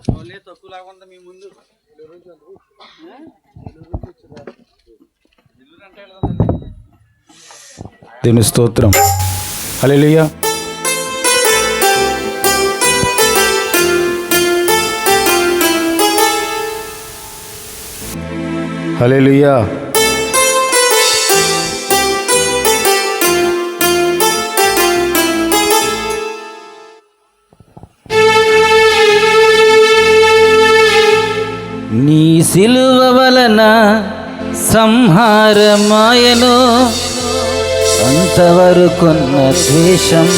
తక్కువ లేకుండా మీ ముందు దేవుని స్తోత్రం. హల్లెలూయా. హల్లెలూయా. నీ సిలువ వలన సంహారమాయను, అంతవరకున్న ద్వేషం.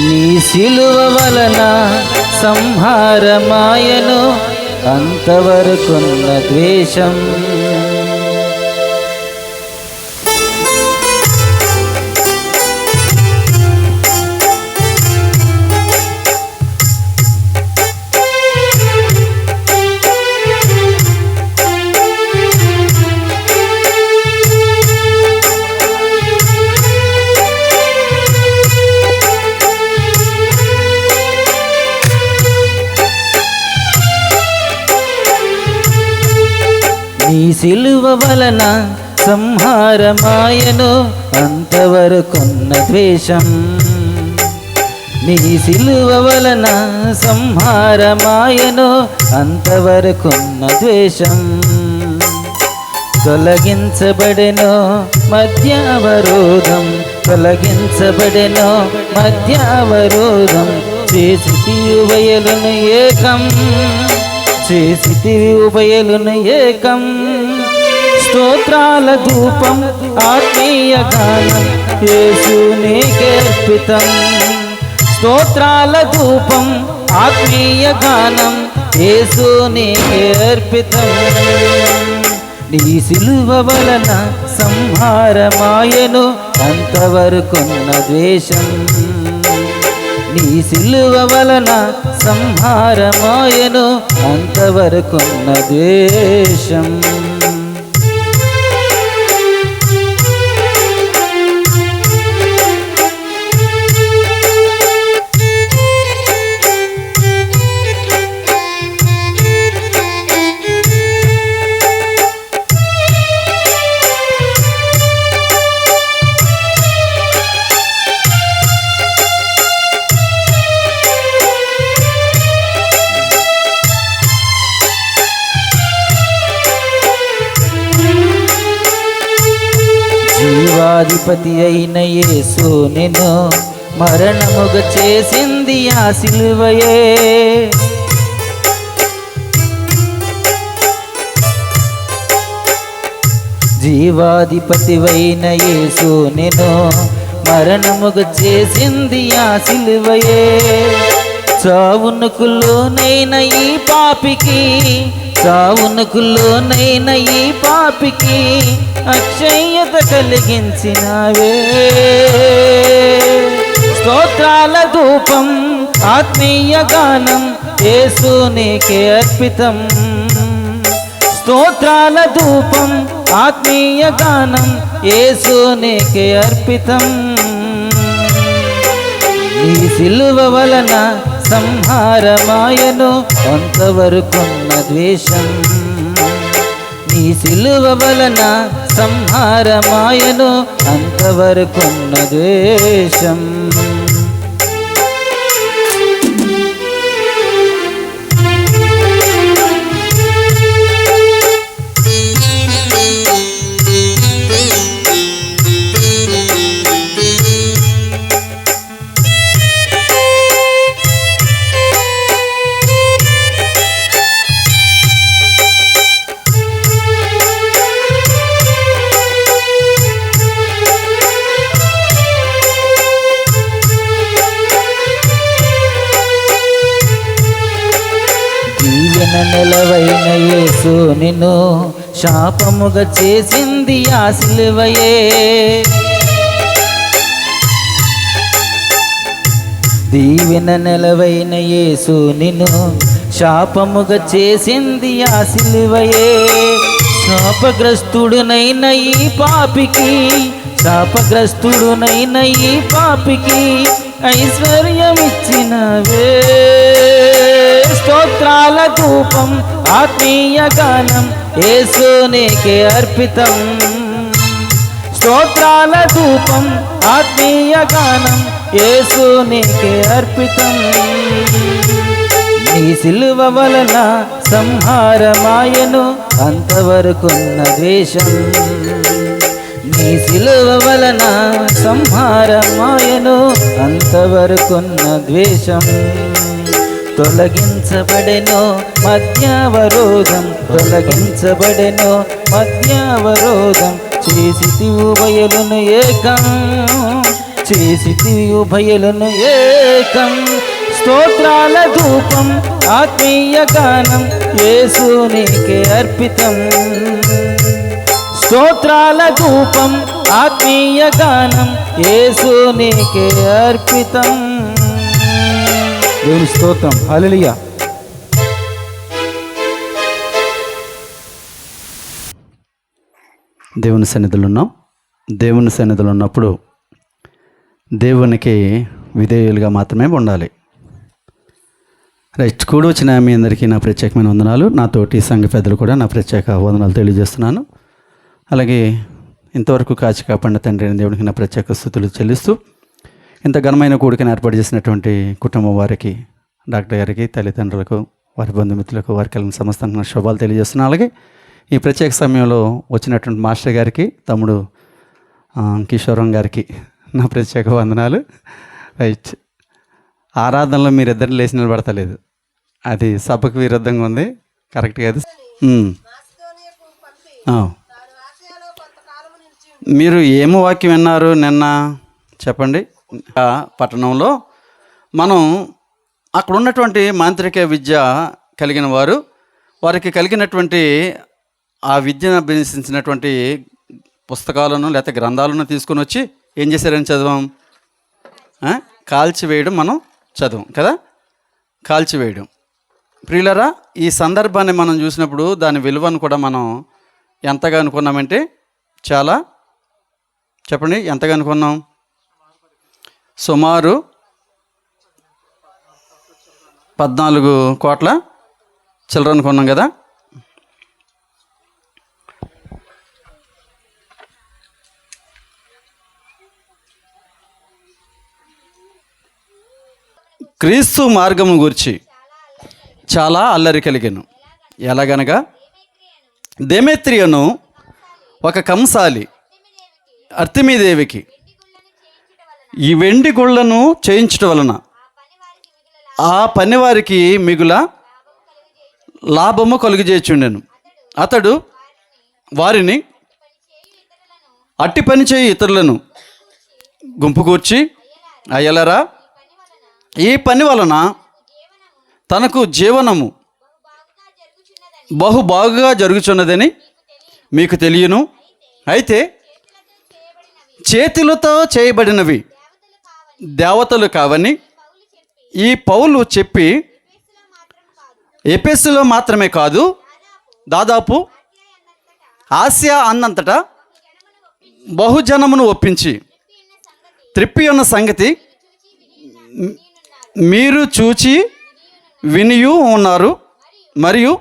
నీ సిలువ వలన సంహారమాయను, అంతవరకున్న ద్వేషం. నీ సిలువ వలన సంహారమాయను, అంతవరకున్న ద్వేషం. నీ సిలువ వలన సంహారమాయను, అంతవరకున్న ద్వేషం. తొలగించబడెను మధ్యావరోధం, తొలగించబడెను మధ్యావరోధం. చేసితివి ఉభయులను ఏకం, చేసితివి ఉభయులను ఏకం. స్తోత్రాల ధూపం ఆత్మీయ గానం యేసు నీకే అర్పితం. స్తోత్రాల ధూపం ఆత్మీయ గానం యేసు నీకే అర్పితం. నీ సిలువ వలన సంహారమాయను, అంతవరకున్న ద్వేషం. నీ సిలువ వలన సంహారమాయను, అంతవరకున్న ద్వేషం. జీవాధిపతి అయిన యేసు నిన్ను మరణముగ చేసింది ఆ సిలువయే. జీవాధిపతి అయిన యేసు నిన్ను మరణముగ చేసింది ఆ సిలువయే. చావునకులోనైన ఈ పాపికి, చావునకులోనైన ఈ పాపికి అక్షయ్యత కలిగించినావే. స్తోత్రాల ధూపం ఆత్మీయ గానం యేసు నీకే అర్పితం. స్తోత్రాల ధూపం ఆత్మీయ గానం యేసు నీకే అర్పితం. నీ సిలువ వలన సంహారమాయను, అంతవరకున్న ద్వేషం. నీ సిలువ వలన సంహారమాయను, అంతవరకున్న ద్వేషం. నెలవైన యేసు నిన్ను శాపముగా చేసింది ఆ సిలువయే. దీవెన నెలవైన యేసు నిన్ను శాపముగా చేసింది ఆ సిలువయే. శాపగ్రస్తుడునైన ఈ పాపికి, శాపగ్రస్తుడునైన ఈ పాపికి ఐశ్వర్యమిచ్చినవే. ధూపం ఆత్మీయ గానం యేసునికే అర్పితం. స్తోత్రాల ధూపం ఆత్మీయ గానం యేసునికే అర్పితం. నీ సిలువ వలన సంహారమాయను అంతవరకున్న ద్వేషం. నీ సిలువ వలన సంహారమాయను అంతవరకున్న ద్వేషం. తొలగించబడెను మధ్యావరోధం, తొలగించబడెను మధ్యావరోధం. చేసితివు బయలును ఏకం, చేసితివు బయలును ఏకం. స్తోత్రాల ధూపం ఆత్మీయ గానం యేసునికే అర్పితం. స్తోత్రాల ధూపం ఆత్మీయ గానం యేసునికే అర్పితం. దేవుని స్తోత్రం. హల్లెలూయా. దేవుని సన్నిధిలో ఉన్నాం. దేవుని సన్నిధిలో ఉన్నప్పుడు దేవునికి విధేయులుగా మాత్రమే ఉండాలి. రైట్, కూడి వచ్చిన మీ అందరికీ నా ప్రత్యేకమైన వందనాలు. నాతోటి సంఘ పెద్దలు కూడా నా ప్రత్యేక వందనాలు తెలియజేస్తున్నాను. అలాగే ఇంతవరకు కాచి కాపాడిన తండ్రి అయిన దేవునికి నా ప్రత్యేక స్తుతులు చెల్లిస్తూ, ఇంత ఘనమైన కూడికను ఏర్పాటు చేసినటువంటి కుటుంబం వారికి, డాక్టర్ గారికి, తల్లిదండ్రులకు, వారి బంధుమిత్రులకు, వారికి కలిగిన సమస్త శుభాలు తెలియజేస్తున్నాను. అలాగే ఈ ప్రత్యేక సమయంలో వచ్చినటువంటి మాస్టర్ గారికి, తమ్ముడు కిషోరం గారికి నా ప్రత్యేక వందనాలు. రైట్, ఆరాధనలో మీరిద్దరు లేచి నిలబడతలేదు, అది సభకు విరుద్ధంగా ఉంది, కరెక్ట్ కాదు. మీరు ఏమో వాక్యం విన్నారు నిన్న చెప్పండి. పట్టణంలో మనం అక్కడ ఉన్నటువంటి మాంత్రిక విద్య కలిగిన వారు, వారికి కలిగినటువంటి ఆ విద్యను అభ్యసించినటువంటి పుస్తకాలను లేకపోతే గ్రంథాలను తీసుకొని వచ్చి ఏం చేశారని చదవం? కాల్చివేయడం మనం చదవం కదా, కాల్చివేయడం. ప్రియులరా, ఈ సందర్భాన్ని మనం చూసినప్పుడు దాని విలువను కూడా మనం ఎంతగా అనుకున్నామంటే, చాలా చెప్పండి, ఎంతగా అనుకున్నాం? సుమారు 14 కోట్ల చిల్లర అనుకున్నాం కదా. క్రీస్తు మార్గము గురించి చాలా అల్లరి కలిగాను. ఎలాగనగా దేమేత్రియను ఒక కంసాలి అర్తిమీదేవికి ఈ వెండి గుళ్ళను చేయించడం వలన ఆ పనివారికి మిగుల లాభము కలుగజేయుచుండెను. అతడు వారిని అట్టి పని చేయి ఇతరులను గుంపుకూర్చి, అయ్యలరా, ఈ పని వలన తనకు జీవనము బహుబాగుగా జరుగుచున్నదని మీకు తెలియను. అయితే చేతులతో చేయబడినవి దేవతలు కావని ఈ పౌలు చెప్పి ఎఫెసులో మాత్రమే కాదు, దాదాపు ఆసియా అన్నంతటా బహుజనమును ఒప్పించి త్రిప్పి ఉన్న సంగతి మీరు చూచి వినియు ఉన్నారు. మరియు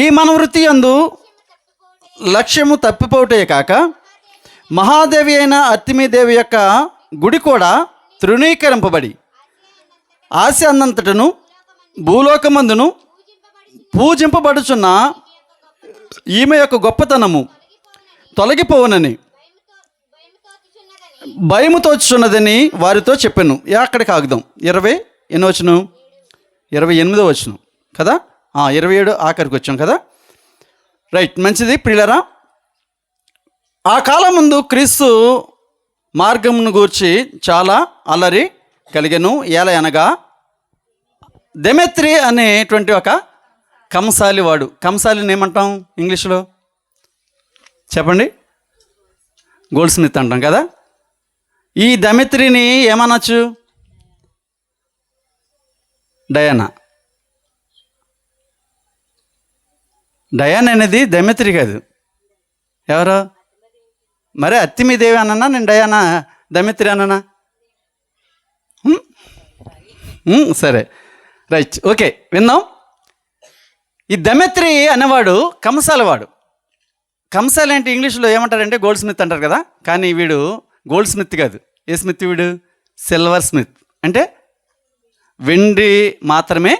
ఈ మనవృత్తి యందు లక్ష్యము తప్పిపోటే కాక మహాదేవి అయిన అర్తిమీదేవి యొక్క గుడి కూడా తృణీకరింపబడి ఆసియా అన్నంతటను భూలోకమందును పూజింపబడుచున్న ఈమె యొక్క గొప్పతనము తొలగిపోవునని భయము తోచుచున్నదని వారితో చెప్పాను. అక్కడికి ఆగుదాం. 28వ వచనం, 28వ వచనం కదా, 27 ఆఖరికి వచ్చాం కదా. రైట్, మంచిది ప్రియులరా. ఆ కాలం ముందు క్రీస్తు మార్గమును గూర్చి చాలా అల్లరి కలిగెను. ఎలా అనగా దెమెత్రి అనేటువంటి ఒక కంసాలి వాడు. కంసాలిని ఏమంటాం ఇంగ్లీష్లో చెప్పండి? గోల్డ్ స్మిత్ అంటాం కదా. ఈ దెమెత్రిని ఏమనొచ్చు? డయానా. డయానా అనేది దెమెత్రి కాదు. ఎవరు మరి? అర్తిమీదేవి అన్నా, నేను డయానా దెమెత్రి అన్నా? సరే, రైట్, ఓకే, విందాం. ఈ దెమెత్రి అనేవాడు కంసాలవాడు. కంసాలి అంటే ఇంగ్లీష్లో ఏమంటారంటే గోల్డ్ స్మిత్ అంటారు కదా, కానీ వీడు గోల్డ్ స్మిత్ కాదు. ఏ స్మిత్ వీడు? Silver Smith. అంటే వెండి మాత్రమే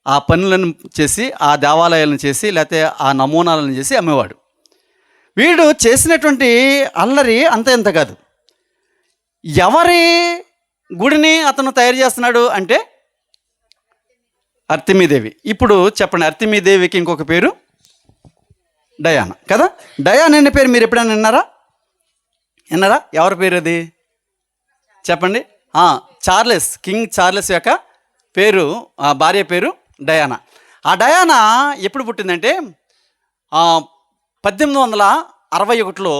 ఆ పనులను చేసి, ఆ దేవాలయాలను చేసి, లేకపోతే ఆ నమూనాలను చేసి అమ్మేవాడు. వీడు చేసినటువంటి అల్లరి అంత ఎంత కాదు. ఎవరి గుడిని అతను తయారు చేస్తున్నాడు అంటే అర్తిమీదేవి. ఇప్పుడు చెప్పండి, అర్తిమీదేవికి ఇంకొక పేరు డయానా కదా. డయానా అనే పేరు మీరు ఎప్పుడైనా విన్నారా? ఎవరి పేరు అది చెప్పండి. చార్లెస్, కింగ్ చార్లెస్ యొక్క పేరు, ఆ భార్య పేరు డయానా. ఆ డయానా ఎప్పుడు పుట్టిందంటే 1861లో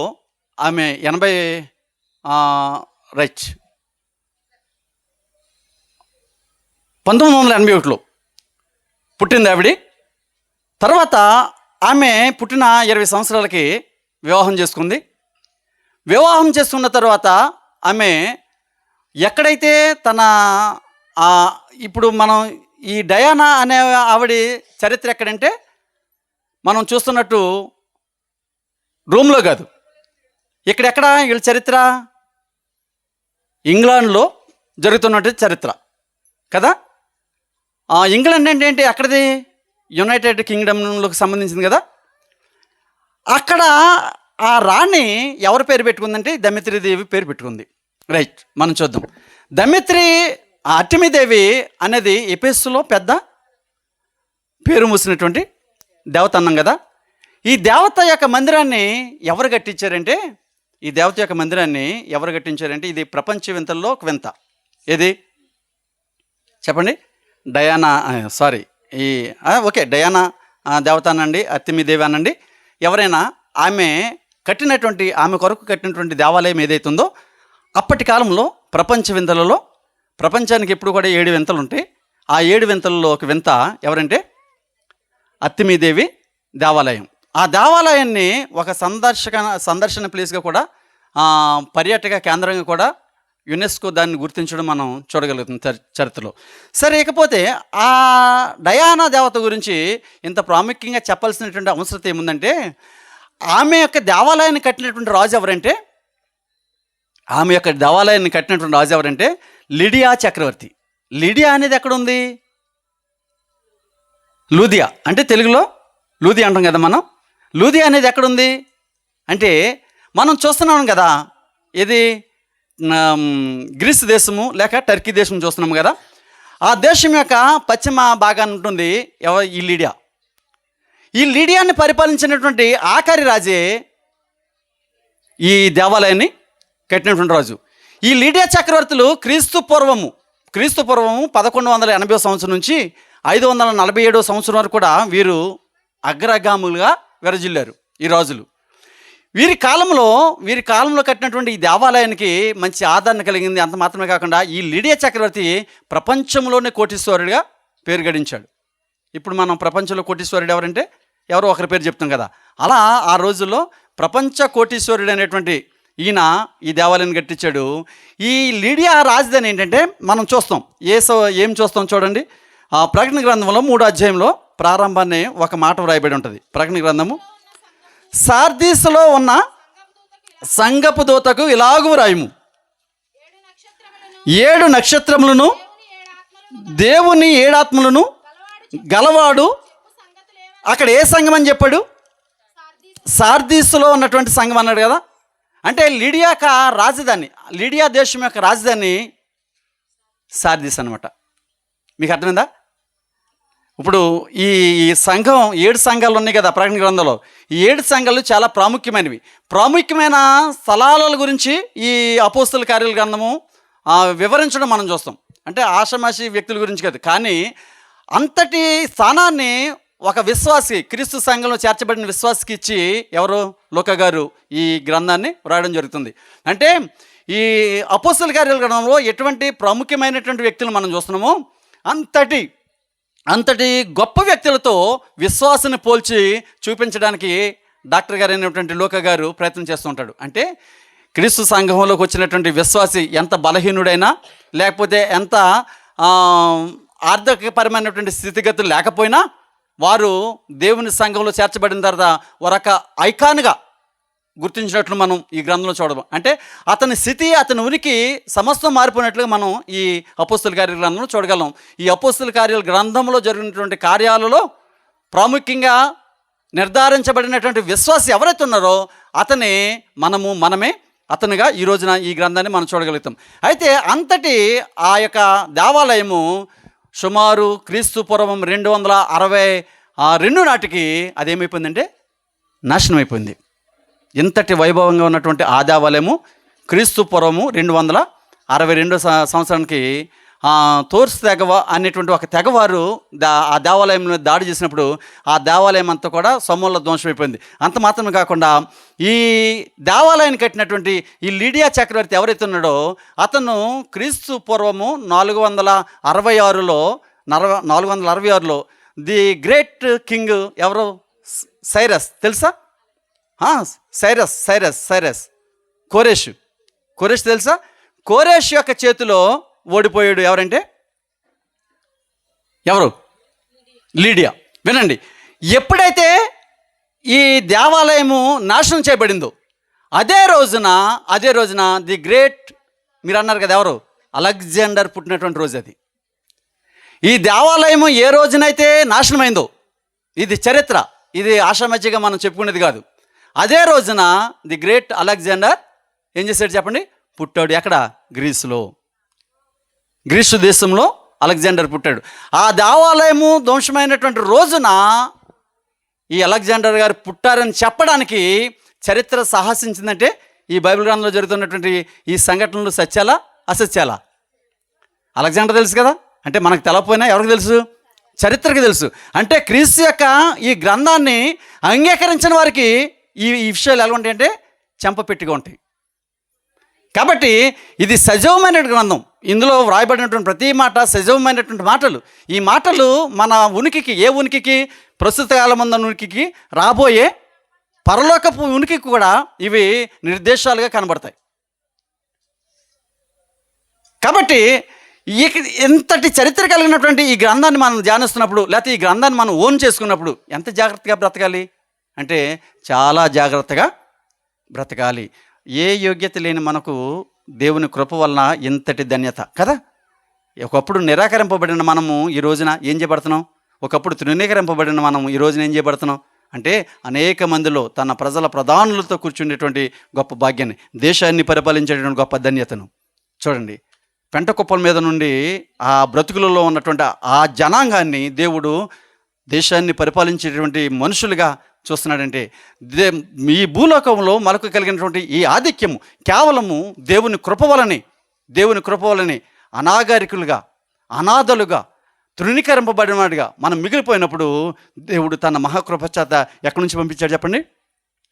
ఆమె 1981లో పుట్టింది ఆవిడ. తర్వాత ఆమె పుట్టిన 20 సంవత్సరాలకి వివాహం చేసుకుంది. వివాహం చేసుకున్న తర్వాత ఆమె ఎక్కడైతే తన ఇప్పుడు మనం ఈ డయానా అనే ఆవిడ చరిత్ర ఎక్కడంటే మనం చూస్తున్నట్టు రోమ్లో కాదు, ఇక్కడెక్కడ వీళ్ళ చరిత్ర ఇంగ్లాండ్లో జరుగుతున్నట్టు చరిత్ర కదా. ఇంగ్లాండ్ అంటే ఏంటి? అక్కడది యునైటెడ్ కింగ్డమ్లోకి సంబంధించింది కదా. అక్కడ ఆ రాణి ఎవరి పేరు పెట్టుకుందంటే దమిత్రి దేవి పేరు పెట్టుకుంది. రైట్, మనం చూద్దాం. అర్తిమీదేవి అనేది ఎఫెసులో పెద్ద పేరు మూసినటువంటి దేవత అన్నాం కదా. ఈ దేవత యొక్క మందిరాన్ని ఎవరు కట్టించారంటే ఇది ప్రపంచ వింతల్లో ఒక వింత. ఏది చెప్పండి? డయానా, ఓకే, డయానా దేవత అనండి, అర్తిమీదేవి అనండి, ఎవరైనా ఆమె కొరకు కట్టినటువంటి దేవాలయం ఏదైతుందో అప్పటి కాలంలో ప్రపంచ వింతలలో, ప్రపంచానికి ఎప్పుడు కూడా 7 వింతలు ఉంటాయి. ఆ 7 వింతలలో ఒక వింత ఎవరంటే అర్తిమీదేవి దేవాలయం. ఆ దేవాలయాన్ని ఒక సందర్శన ప్లేస్గా కూడా, పర్యాటక కేంద్రంగా కూడా యునెస్కో దాన్ని గుర్తించడం మనం చూడగలుగుతాం చరిత్రలో. సరే, ఇకపోతే ఆ డయానా దేవత గురించి ఇంత ప్రాముఖ్యంగా చెప్పాల్సినటువంటి అవసరం ఏముందంటే, ఆమె యొక్క దేవాలయాన్ని కట్టినటువంటి రాజు ఎవరంటే లిడియా చక్రవర్తి. లిడియా అనేది ఎక్కడుంది? లూదియా, అంటే తెలుగులో లూదియా అంటాం కదా మనం. లూదియా అనేది ఎక్కడుంది అంటే మనం చూస్తున్నాం కదా, ఇది గ్రీస్ దేశము లేక టర్కీ దేశం చూస్తున్నాము కదా. ఆ దేశం యొక్క పశ్చిమ భాగాన్ని ఉంటుంది ఈ లిడియా. ఈ లిడియాని పరిపాలించినటువంటి ఆఖరి రాజే ఈ దేవాలయాన్ని కట్టినటువంటి రాజు. ఈ లిడియా చక్రవర్తులు క్రీస్తు పూర్వము 1180 సంవత్సరం నుంచి 547 సంవత్సరం వరకు కూడా వీరు అగ్రగాములుగా విరజిల్లారు ఈ రాజులు. వీరి కాలంలో కట్టినటువంటి ఈ దేవాలయానికి మంచి ఆదరణ కలిగింది. అంత మాత్రమే కాకుండా ఈ లిడియా చక్రవర్తి ప్రపంచంలోనే కోటీశ్వరుడిగా పేరు గడించాడు. ఇప్పుడు మనం ప్రపంచంలో కోటీశ్వరుడు ఎవరంటే ఎవరో ఒకరి పేరు చెప్తాం కదా. అలా ఆ రోజుల్లో ప్రపంచ కోటీశ్వరుడు అనేటువంటి ఈయన ఈ దేవాలయాన్ని కట్టించాడు. ఈ లిడియా రాజధాని ఏంటంటే మనం చూస్తాం, ఏం చూస్తాం చూడండి. ప్రకటన గ్రంథంలో 3వ అధ్యాయంలో ప్రారంభాన్ని ఒక మాట వ్రాయబడి ఉంటుంది. ప్రకటన గ్రంథము, సార్దీస్లో ఉన్న సంగపు దూతకు ఇలాగూ వ్రాయుము, 7 నక్షత్రములను దేవుని 7 ఆత్మలను గలవాడు. అక్కడ ఏ సంఘం అని చెప్పాడు? సార్దీస్లో ఉన్నటువంటి సంఘం అన్నాడు కదా. అంటే లిడియా దేశం యొక్క రాజధాని సార్దీస్ అనమాట. మీకు అర్థమైందా? ఇప్పుడు ఈ సంఘం 7 సంఘాలు ఉన్నాయి కదా ప్రకటన గ్రంథంలో. ఈ 7 సంఘాలు చాలా ప్రాముఖ్యమైన స్థలాల గురించి ఈ అపోస్తల కార్యాల గ్రంథము వివరించడం మనం చూస్తాం. అంటే ఆషామాషి వ్యక్తుల గురించి కాదు, కానీ అంతటి స్థానాన్ని ఒక విశ్వాసి, క్రీస్తు సంఘంలో చేర్చబడిన విశ్వాసికి ఇచ్చి ఎవరు? లూకా గారు ఈ గ్రంథాన్ని వ్రాయడం జరుగుతుంది. అంటే ఈ అపోస్తల కార్యాల గ్రంథంలో ఎటువంటి ప్రాముఖ్యమైనటువంటి వ్యక్తులు మనం చూస్తున్నామో అంతటి గొప్ప వ్యక్తులతో విశ్వాసాన్ని పోల్చి చూపించడానికి డాక్టర్ గారు అయినటువంటి లూకా గారు ప్రయత్నం చేస్తూ ఉంటాడు. అంటే క్రీస్తు సంఘంలోకి వచ్చినటువంటి విశ్వాసి ఎంత బలహీనుడైనా, లేకపోతే ఎంత ఆర్థికపరమైనటువంటి స్థితిగతులు లేకపోయినా వారు దేవుని సంఘంలో చేర్చబడిన తర్వాత ఒక ఐకాన్గా గుర్తించినట్లు మనం ఈ గ్రంథంలో చూడడం. అంటే అతని స్థితి, అతని ఉనికి సమస్తం మారిపోయినట్లుగా మనం ఈ అపోస్తుల కార్యాల గ్రంథంలో చూడగలం. ఈ అపోస్తుల కార్యాల గ్రంథంలో జరిగినటువంటి కార్యాలలో ప్రాముఖ్యంగా నిర్ధారించబడినటువంటి విశ్వాసి ఎవరైతే ఉన్నారో అతనే మనమే అతనిగా ఈ రోజున ఈ గ్రంథాన్ని మనం చూడగలుగుతాం. అయితే అంతటి ఆ యొక్క దేవాలయము సుమారు క్రీస్తు పూర్వం 262 నాటికి అదేమైపోయిందంటే నాశనం అయిపోయింది. ఇంతటి వైభవంగా ఉన్నటువంటి ఆ దేవాలయము క్రీస్తు పూర్వము 262 సంవత్సరానికి తోర్స్ తెగవ అనేటువంటి ఒక తెగవారు ఆ దేవాలయం మీద దాడి చేసినప్పుడు ఆ దేవాలయం అంతా కూడా సమూల ధ్వంసమైపోయింది. అంత మాత్రమే కాకుండా ఈ దేవాలయాన్ని కట్టినటువంటి ఈ లీడియా చక్రవర్తి ఎవరైతే ఉన్నాడో అతను క్రీస్తు పూర్వము 466లో ది గ్రేట్ కింగ్ ఎవరు? సైరస్. తెలుసా? సైరస్ కోరెష్ తెలుసా? కోరెష్ యొక్క చేతిలో ఓడిపోయాడు. ఎవరంటే ఎవరు? లీడియా. వినండి, ఎప్పుడైతే ఈ దేవాలయము నాశనం చేయబడిందో అదే రోజున ది గ్రేట్, మీరు అన్నారు కదా ఎవరు? అలెగ్జాండర్ పుట్టినటువంటి రోజు అది. ఈ దేవాలయము ఏ రోజునైతే నాశనమైందో, ఇది చరిత్ర, ఇది ఆషామచ్చిగా మనం చెప్పుకునేది కాదు. అదే రోజున ది గ్రేట్ అలెగ్జాండర్ ఏం చేశాడు చెప్పండి? పుట్టాడు. ఎక్కడ? గ్రీసు దేశంలో అలెగ్జాండర్ పుట్టాడు. ఆ దేవాలయము ధ్వంసమైనటువంటి రోజున ఈ అలెగ్జాండర్ గారు పుట్టారని చెప్పడానికి చరిత్ర సాహసించిందంటే ఈ బైబిల్ గ్రంథంలో జరుగుతున్నటువంటి ఈ సంఘటనలు సత్యాలా అసత్యాలా? అలెగ్జాండర్ తెలుసు కదా, అంటే మనకు తెలవకపోయినా ఎవరికి తెలుసు? చరిత్రకి తెలుసు. అంటే క్రీస్తు యొక్క ఈ గ్రంథాన్ని అంగీకరించిన వారికి ఈ విషయాలు ఎలా ఉంటాయంటే చెంపపెట్టిగా ఉంటాయి. కాబట్టి ఇది సజీవమైన గ్రంథం. ఇందులో వ్రాయబడినటువంటి ప్రతి మాట సజీవమైనటువంటి మాటలు. ఈ మాటలు మన ఉనికికి, ఏ ఉనికికి? ప్రస్తుత కాలమందు ఉనికికి, రాబోయే పరలోకపు ఉనికికి కూడా ఇవి నిర్దేశాలుగా కనబడతాయి. కాబట్టి ఎంతటి చరిత్ర కలిగినటువంటి ఈ గ్రంథాన్ని మనం ధ్యానిస్తున్నప్పుడు, లేకపోతే ఈ గ్రంథాన్ని మనం ఓన్ చేసుకున్నప్పుడు ఎంత జాగ్రత్తగా బ్రతకాలి అంటే చాలా జాగ్రత్తగా బ్రతకాలి. ఏ యోగ్యత లేని మనకు దేవుని కృప వలన ఇంతటి ధన్యత కదా. ఒకప్పుడు నిరాకరింపబడిన మనము ఈ రోజున ఏం చేయబడుతున్నాం? ఒకప్పుడు తృణీకరింపబడిన మనము ఈ రోజున ఏం చేయబడుతున్నాం అంటే అనేక మందిలో తన ప్రజల ప్రధానులతో కూర్చుండేటువంటి గొప్ప భాగ్యాన్ని, దేశాన్ని పరిపాలించేటువంటి గొప్ప ధన్యతను చూడండి. పెంట కుప్పల మీద నుండి ఆ బ్రతుకులలో ఉన్నటువంటి ఆ జనాంగాన్ని దేవుడు దేశాన్ని పరిపాలించేటువంటి మనుషులుగా చూస్తున్నాడంటే ఈ భూలోకంలో మనకు కలిగినటువంటి ఈ ఆధిక్యము కేవలము దేవుని కృప వలనే అనాగరికులుగా, అనాథలుగా, తృణీకరింపబడిన వాడిగా మనం మిగిలిపోయినప్పుడు దేవుడు తన మహాకృప చేత ఎక్కడి నుంచి పంపించాడు చెప్పండి?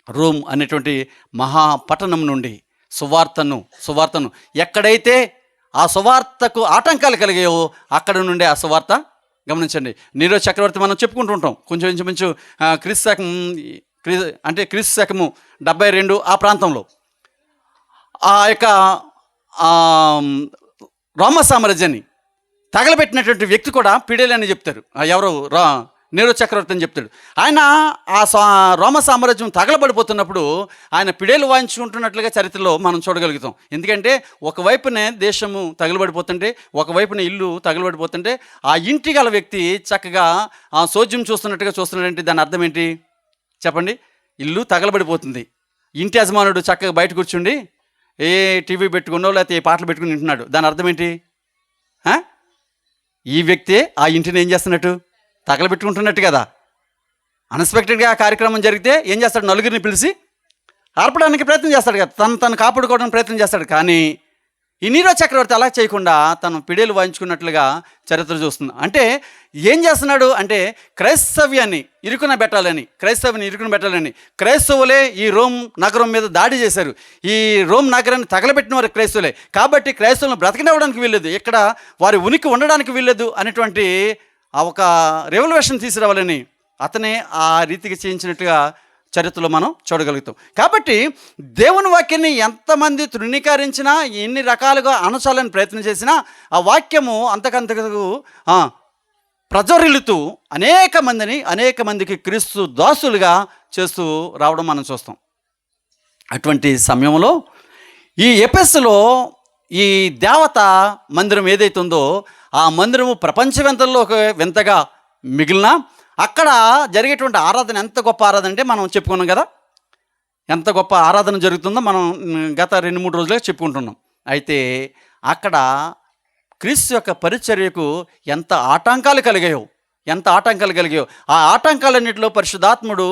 రోమ్ అనేటువంటి మహాపట్టణం నుండి సువార్తను ఎక్కడైతే ఆ సువార్తకు ఆటంకాలు కలిగాయో అక్కడ నుండే ఆ సువార్త. గమనించండి, నీరో చక్రవర్తి మనం చెప్పుకుంటూ ఉంటాం కొంచెం క్రీస్తు శకము 72 ఆ ప్రాంతంలో ఆ యొక్క రోమ సామ్రాజ్యాన్ని తగలబెట్టినటువంటి వ్యక్తి కూడా పిడేలు అని చెప్తారు. ఎవరు? నీరో చక్రవర్తి అని చెప్తాడు. ఆయన ఆ రోమ సామ్రాజ్యం తగలబడిపోతున్నప్పుడు ఆయన పిడేలు వాయించుకుంటున్నట్లుగా చరిత్రలో మనం చూడగలుగుతాం. ఎందుకంటే ఒకవైపునే దేశము తగలబడిపోతుంటే, ఒకవైపున ఇల్లు తగలబడిపోతుంటే ఆ ఇంటి గల వ్యక్తి చక్కగా ఆ సోద్యం చూస్తున్నాడంటే దాని అర్థం ఏంటి చెప్పండి? ఇల్లు తగలబడిపోతుంది, ఇంటి యజమానుడు చక్కగా బయట కూర్చుండి ఏ టీవీ పెట్టుకున్నో లేకపోతే ఏ పాటలు పెట్టుకుని వింటున్నాడు. దాని అర్థం ఏంటి? ఈ వ్యక్తే ఆ ఇంటిని ఏం చేస్తున్నట్టు? తగలబెట్టుకుంటున్నట్టు కదా. అన్ఎక్స్పెక్టెడ్గా ఆ కార్యక్రమం జరిగితే ఏం చేస్తాడు? నలుగురిని పిలిచి ఆర్పడానికి ప్రయత్నం చేస్తాడు కదా, తను కాపాడుకోవడానికి ప్రయత్నం చేస్తాడు. కానీ ఈ నీరో చక్రవర్తి అలా చేయకుండా తను పిడేలు వాయించుకున్నట్లుగా చరిత్ర చూస్తుంది. అంటే ఏం చేస్తున్నాడు అంటే క్రైస్తవ్యాన్ని ఇరుకున పెట్టాలని, క్రైస్తవులే ఈ రోమ్ నగరం మీద దాడి చేశారు. ఈ రోమ్ నగరాన్ని తగలబెట్టిన వారు క్రైస్తవులే. కాబట్టి క్రైస్తవులను బ్రతకనివ్వడానికి వీల్లేదు, ఇక్కడ వారి ఉనికి ఉండడానికి వీల్లేదు అనేటువంటి ఆ ఒక రెవల్యూషన్ తీసుకురావాలని అతనే ఆ రీతికి చేయించినట్టుగా చరిత్రలో మనం చూడగలుగుతాం. కాబట్టి దేవుని వాక్యాన్ని ఎంతమంది తృణీకరించినా, ఎన్ని రకాలుగా అనచాలని ప్రయత్నం చేసినా, ఆ వాక్యము అంతకంతకు ప్రజ్వరిల్లుతూ అనేక మందికి క్రీస్తు దాసులుగా చేస్తూ రావడం మనం చూస్తాం. అటువంటి సమయంలో ఈ ఎఫెసులో ఈ దేవత మందిరం ఏదైతే ఉందో ఆ మందిరము ప్రపంచ వింతల్లో ఒక వింతగా మిగిలిన అక్కడ జరిగేటువంటి ఆరాధన ఎంత గొప్ప ఆరాధన అంటే మనం చెప్పుకున్నాం కదా, ఎంత గొప్ప ఆరాధన జరుగుతుందో మనం గత 2-3 రోజులుగా చెప్పుకుంటున్నాం. అయితే అక్కడ క్రీస్తు యొక్క పరిచర్యకు ఎంత ఆటంకాలు కలిగాయో ఆ ఆటంకాలన్నింటిలో పరిశుద్ధాత్ముడు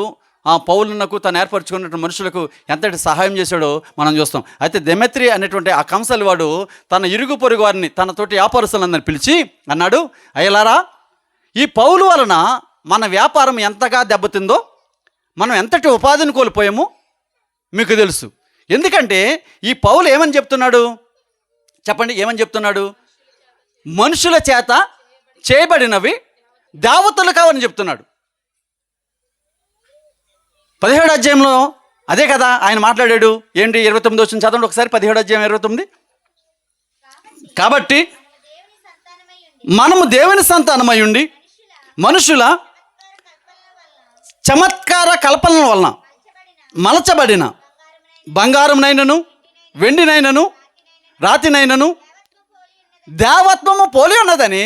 పౌలునకు తను ఏర్పరచుకున్న మనుషులకు ఎంతటి సహాయం చేశాడో మనం చూస్తాం. అయితే దెమెత్రి అనేటువంటి ఆ కంసలి వాడు తన ఇరుగు పొరుగు వారిని, తనతోటి వ్యాపారస్తులందరినీ పిలిచి అన్నాడు, అయ్యలారా, ఈ పౌలు వలన మన వ్యాపారం ఎంతగా దెబ్బతిందో, మనం ఎంతటి ఉపాధిని కోల్పోయామో మీకు తెలుసు. ఎందుకంటే ఈ పౌలు ఏమని చెప్తున్నాడు చెప్పండి, ఏమని చెప్తున్నాడు? మనుషుల చేత చేయబడినవి దేవతలు కావని చెప్తున్నాడు. 17వ అధ్యాయంలో అదే కదా ఆయన మాట్లాడాడు. ఏంటి 29 వచ్చిన చదవండి ఒకసారి, 17వ అధ్యాయం 29. కాబట్టి మనము దేవుని సంతానమై ఉండి మనుషుల చమత్కార కల్పనల వలన మలచబడిన బంగారంనైనను వెండినైనను రాతినైనను దేవత్వము పోలి ఉన్నదని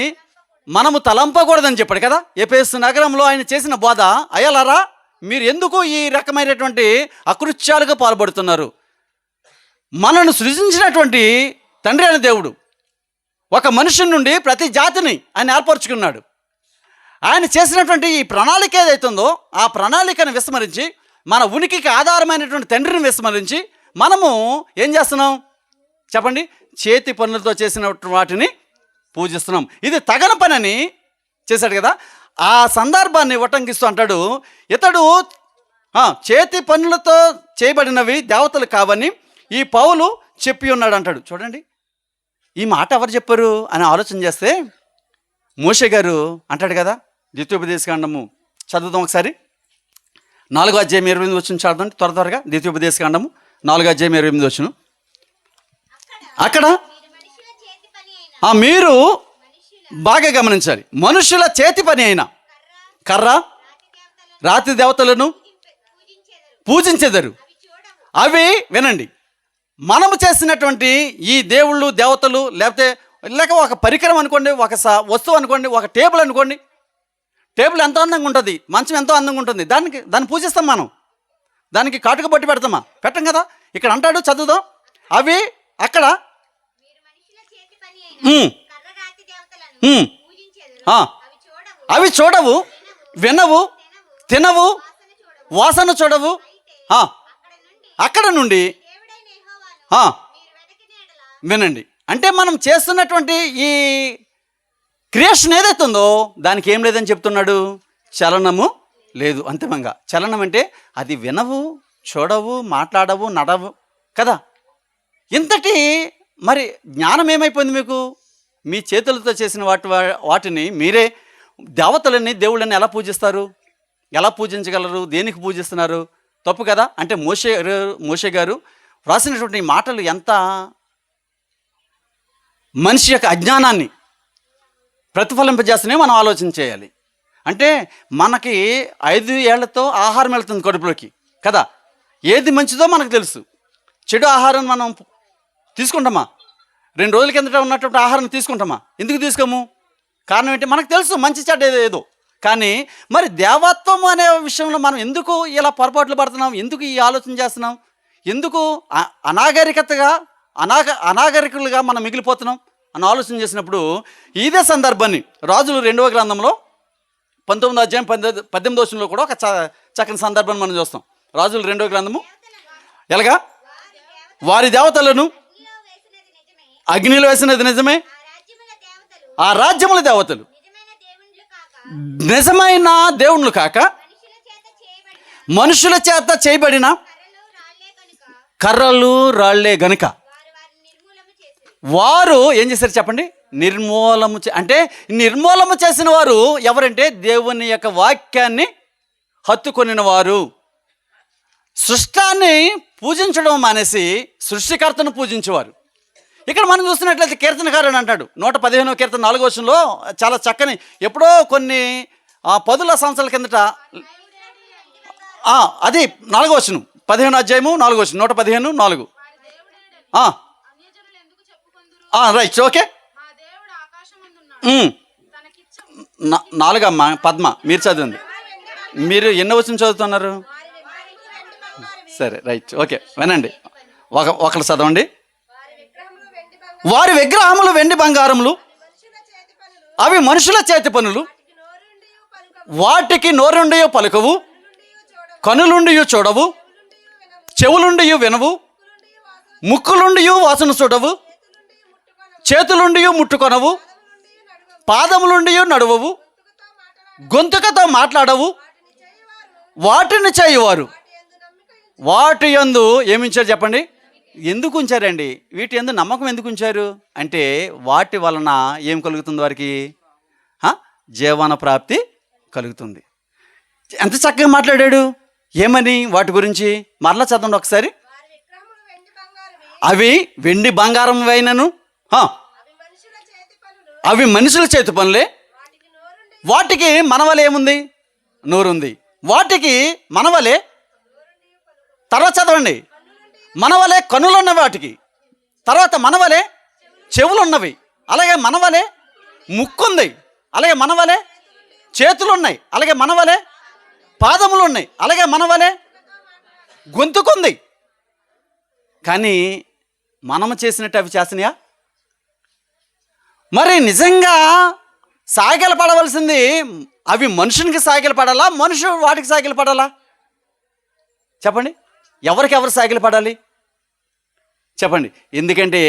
మనము తలంపకూడదని చెప్పాడు కదా. ఎఫెసు నగరంలో ఆయన చేసిన బోధ, అయ్యలారా, మీరు ఎందుకు ఈ రకమైనటువంటి అకృత్యాలుగా పాల్పడుతున్నారు? మనను సృజించినటువంటి తండ్రి అయిన దేవుడు ఒక మనుషుని నుండి ప్రతి జాతిని ఆయన ఏర్పరచుకున్నాడు. ఆయన చేసినటువంటి ఈ ప్రణాళిక ఏదైతుందో ఆ ప్రణాళికను విస్మరించి, మన ఉనికికి ఆధారమైనటువంటి తండ్రిని విస్మరించి మనము ఏం చేస్తున్నాం చెప్పండి? చేతి పనులతో చేసిన వాటిని పూజిస్తున్నాం. ఇది తగని పనని చేశాడు కదా. ఆ సందర్భాన్ని ఉటంకిస్తూ అంటాడు, ఇతడు చేతి పనులతో చేయబడినవి దేవతలు కావని ఈ పౌలు చెప్పి ఉన్నాడు అంటాడు. చూడండి, ఈ మాట ఎవరు చెప్పారు అని ఆలోచన చేస్తే మోషే గారు అంటాడు కదా. ద్వితీయోపదేశకాండము చదువుతాం ఒకసారి. 4వ అధ్యాయం 28 వచ్చిన చదవండి త్వరగా. ద్వితీయోపదేశకాండము 4వ అధ్యాయం 28 వచ్చును. అక్కడ మీరు బాగా గమనించాలి. మనుషుల చేతి పని అయిన కర్ర, రాతి దేవతలను పూజించెదరు. అవి వినండి, మనము చేసినటువంటి ఈ దేవుళ్ళు దేవతలు లేక ఒక పరికరం అనుకోండి, ఒక వస్తువు అనుకోండి, ఒక టేబుల్ అనుకోండి. టేబుల్ ఎంతో అందంగా ఉంటుంది, మంచం ఎంతో అందంగా ఉంటుంది, దాన్ని పూజిస్తాం మనం. దానికి కాటుక బొట్టి పెడతామా? పెట్టం కదా. ఇక్కడ అంటాడు, చదువుదాం, అవి అక్కడ అవి చూడవు, వినవు, తినవు, వాసన చూడవు. అక్కడ నుండి వినండి, అంటే మనం చేస్తున్నటువంటి ఈ క్రియేషన్ ఏదైతుందో దానికి ఏం లేదని చెప్తున్నాడు, చలనము లేదు. అంతిమంగా చలనం అంటే అది వినవు, చూడవు, మాట్లాడవు, నడవు కదా. ఇంతటి మరి జ్ఞానం ఏమైపోయింది మీకు? మీ చేతులతో చేసిన వాటిని మీరే దేవతలని దేవుళ్ళని ఎలా పూజిస్తారు? ఎలా పూజించగలరు? దేనికి పూజిస్తున్నారు? తప్పు కదా. అంటే మోషే గారు రాసినటువంటి మాటలు ఎంత మనిషి యొక్క అజ్ఞానాన్ని ప్రతిఫలింపజేస్తూనే మనం ఆలోచన చేయాలి. అంటే మనకి 5 ఏళ్లతో ఆహారం వెళ్తుంది కడుపులోకి కదా. ఏది మంచిదో మనకు తెలుసు. చెడు ఆహారం మనం తీసుకుంటామా? 2 రోజుల కిందట ఉన్నటువంటి ఆహారం తీసుకుంటామా? ఎందుకు తీసుకోము? కారణం ఏంటి? మనకు తెలుసు మంచి చెడ్డ ఏదో. కానీ మరి దేవత్వం అనే విషయంలో మనం ఎందుకు ఇలా పొరపాట్లు పడుతున్నాం? ఎందుకు ఈ ఆలోచన చేస్తున్నాం? ఎందుకు అనాగరికులుగా మనం మిగిలిపోతున్నాం అని ఆలోచన చేసినప్పుడు ఇదే సందర్భాన్ని రాజులు 2వ గ్రంథంలో 19వ అధ్యాయం 18వ వచనంలో కూడా ఒక చక్కని సందర్భాన్ని మనం చూస్తాం. రాజులు 2వ గ్రంథము ఎలాగా? వారి దేవతలను అగ్నిలో వేసినది నిజమే, ఆ రాజ్యముల దేవతలు నిజమైన దేవుళ్ళు కాక మనుషుల చేత చేయబడిన కర్రలు రాళ్లే గనుక వారు ఏం చేశారు చెప్పండి? అంటే నిర్మూలము చేసిన వారు ఎవరంటే దేవుని యొక్క వాక్యాన్ని హత్తుకొనిన వారు. సృష్టాన్ని పూజించడం మానేసి సృష్టికర్తను పూజించేవారు. ఇక్కడ మనం చూస్తున్నట్లయితే కీర్తనకారుడు అంటాడు 115వ కీర్తన 4వ వచనంలో చాలా చక్కని, ఎప్పుడో కొన్ని 10 సంవత్సరాల కిందట, అది 4వ వచనం, 15వ అధ్యాయము 4వ వచనం, 115:4. Right, okay. 4 అమ్మా పద్మ, మీరు చదివింది. మీరు ఎన్నో వచనం చదువుతున్నారు? సరే, రైట్, ఓకే, వినండి. ఒకళ్ళు చదవండి. వారి విగ్రహములు వెండి బంగారములు, అవి మనుషుల చేతి పనులు, వాటికి నోరుండియో పలుకవు, కనులుండియు చూడవు, చెవులుండియు వినవు, ముక్కులుండియు వాసన చూడవు, చేతులుండియు ముట్టుకొనవు, పాదములుండియు నడువవు, గొంతుకతో మాట్లాడవు, వాటిని చేయువారు వాటి యందు ఏమించారు చెప్పండి? ఎందుకు ఉంచారండి? వీటి యందు నమ్మకం ఎందుకు ఉంచారు అంటే, వాటి వలన ఏం కలుగుతుంది వారికి? జీవన ప్రాప్తి కలుగుతుంది. ఎంత చక్కగా మాట్లాడాడు. ఏమని? వాటి గురించి మరలా చదవండి ఒకసారి. అవి వెండి బంగారం అయినను, అవి మనుషుల చేతి పనులే, వాటికి మనవలే ఏముంది? నోరుంది. వాటికి మనవలే, తర్వాత చదవండి, మనవలే కనులు ఉన్నవి వాటికి, తర్వాత మనవలే చెవులు ఉన్నవి, అలాగే మనవలే ముక్కుంది, అలాగే మనవలే చేతులు ఉన్నాయి, అలాగే మనవలే పాదములు ఉన్నాయి, అలాగే మనవలే గొంతుకుంది. కానీ మనము చేసినట్టు అవి చేసినాయా? మరి నిజంగా సాగిల పడవలసింది అవి మనుషునికి సాగిల పడాలా, మనుషుడు వాటికి సాగిల పడాలా? చెప్పండి, ఎవరికెవరు సాగిల పడాలి చెప్పండి? ఎందుకంటే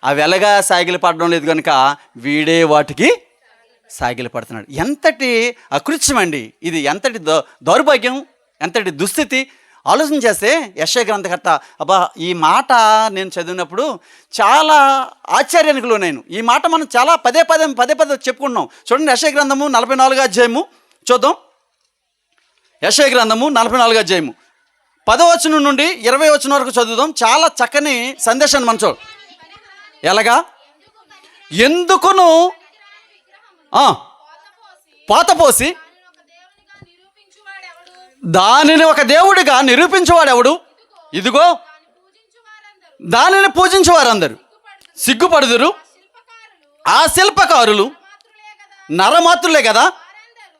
అవి ఎలాగా సాగిల పడడం లేదు కనుక వీడే వాటికి సాగిల పడుతున్నాడు. ఎంతటి అకృత్యం అండి ఇది, ఎంతటి దౌర్భాగ్యం, ఎంతటి దుస్థితి. ఆలోచన చేస్తే యెషయా గ్రంథకర్త, అబ్బా ఈ మాట నేను చదివినప్పుడు చాలా ఆశ్చర్యానికి లోనైను. ఈ మాట మనం చాలా పదే పదే చెప్పుకుంటున్నాం. చూడండి, యెషయా గ్రంథము 44వ అధ్యాయము చూద్దాం. యెషయా గ్రంథము 44వ అధ్యాయము 10వ వచనం నుండి 20వ వచనం వరకు చదువుదాం. చాలా చక్కని సందేశాన్ని మనం చూద్దాం. ఎలాగా? ఎందుకును పోతపోసి దానిని ఒక దేవుడిగా నిరూపించేవాడెవడు? ఇదిగో దానిని పూజించేవారందరూ సిగ్గుపడుదురు. ఆ శిల్పకారులు నరమాత్రులే కదా,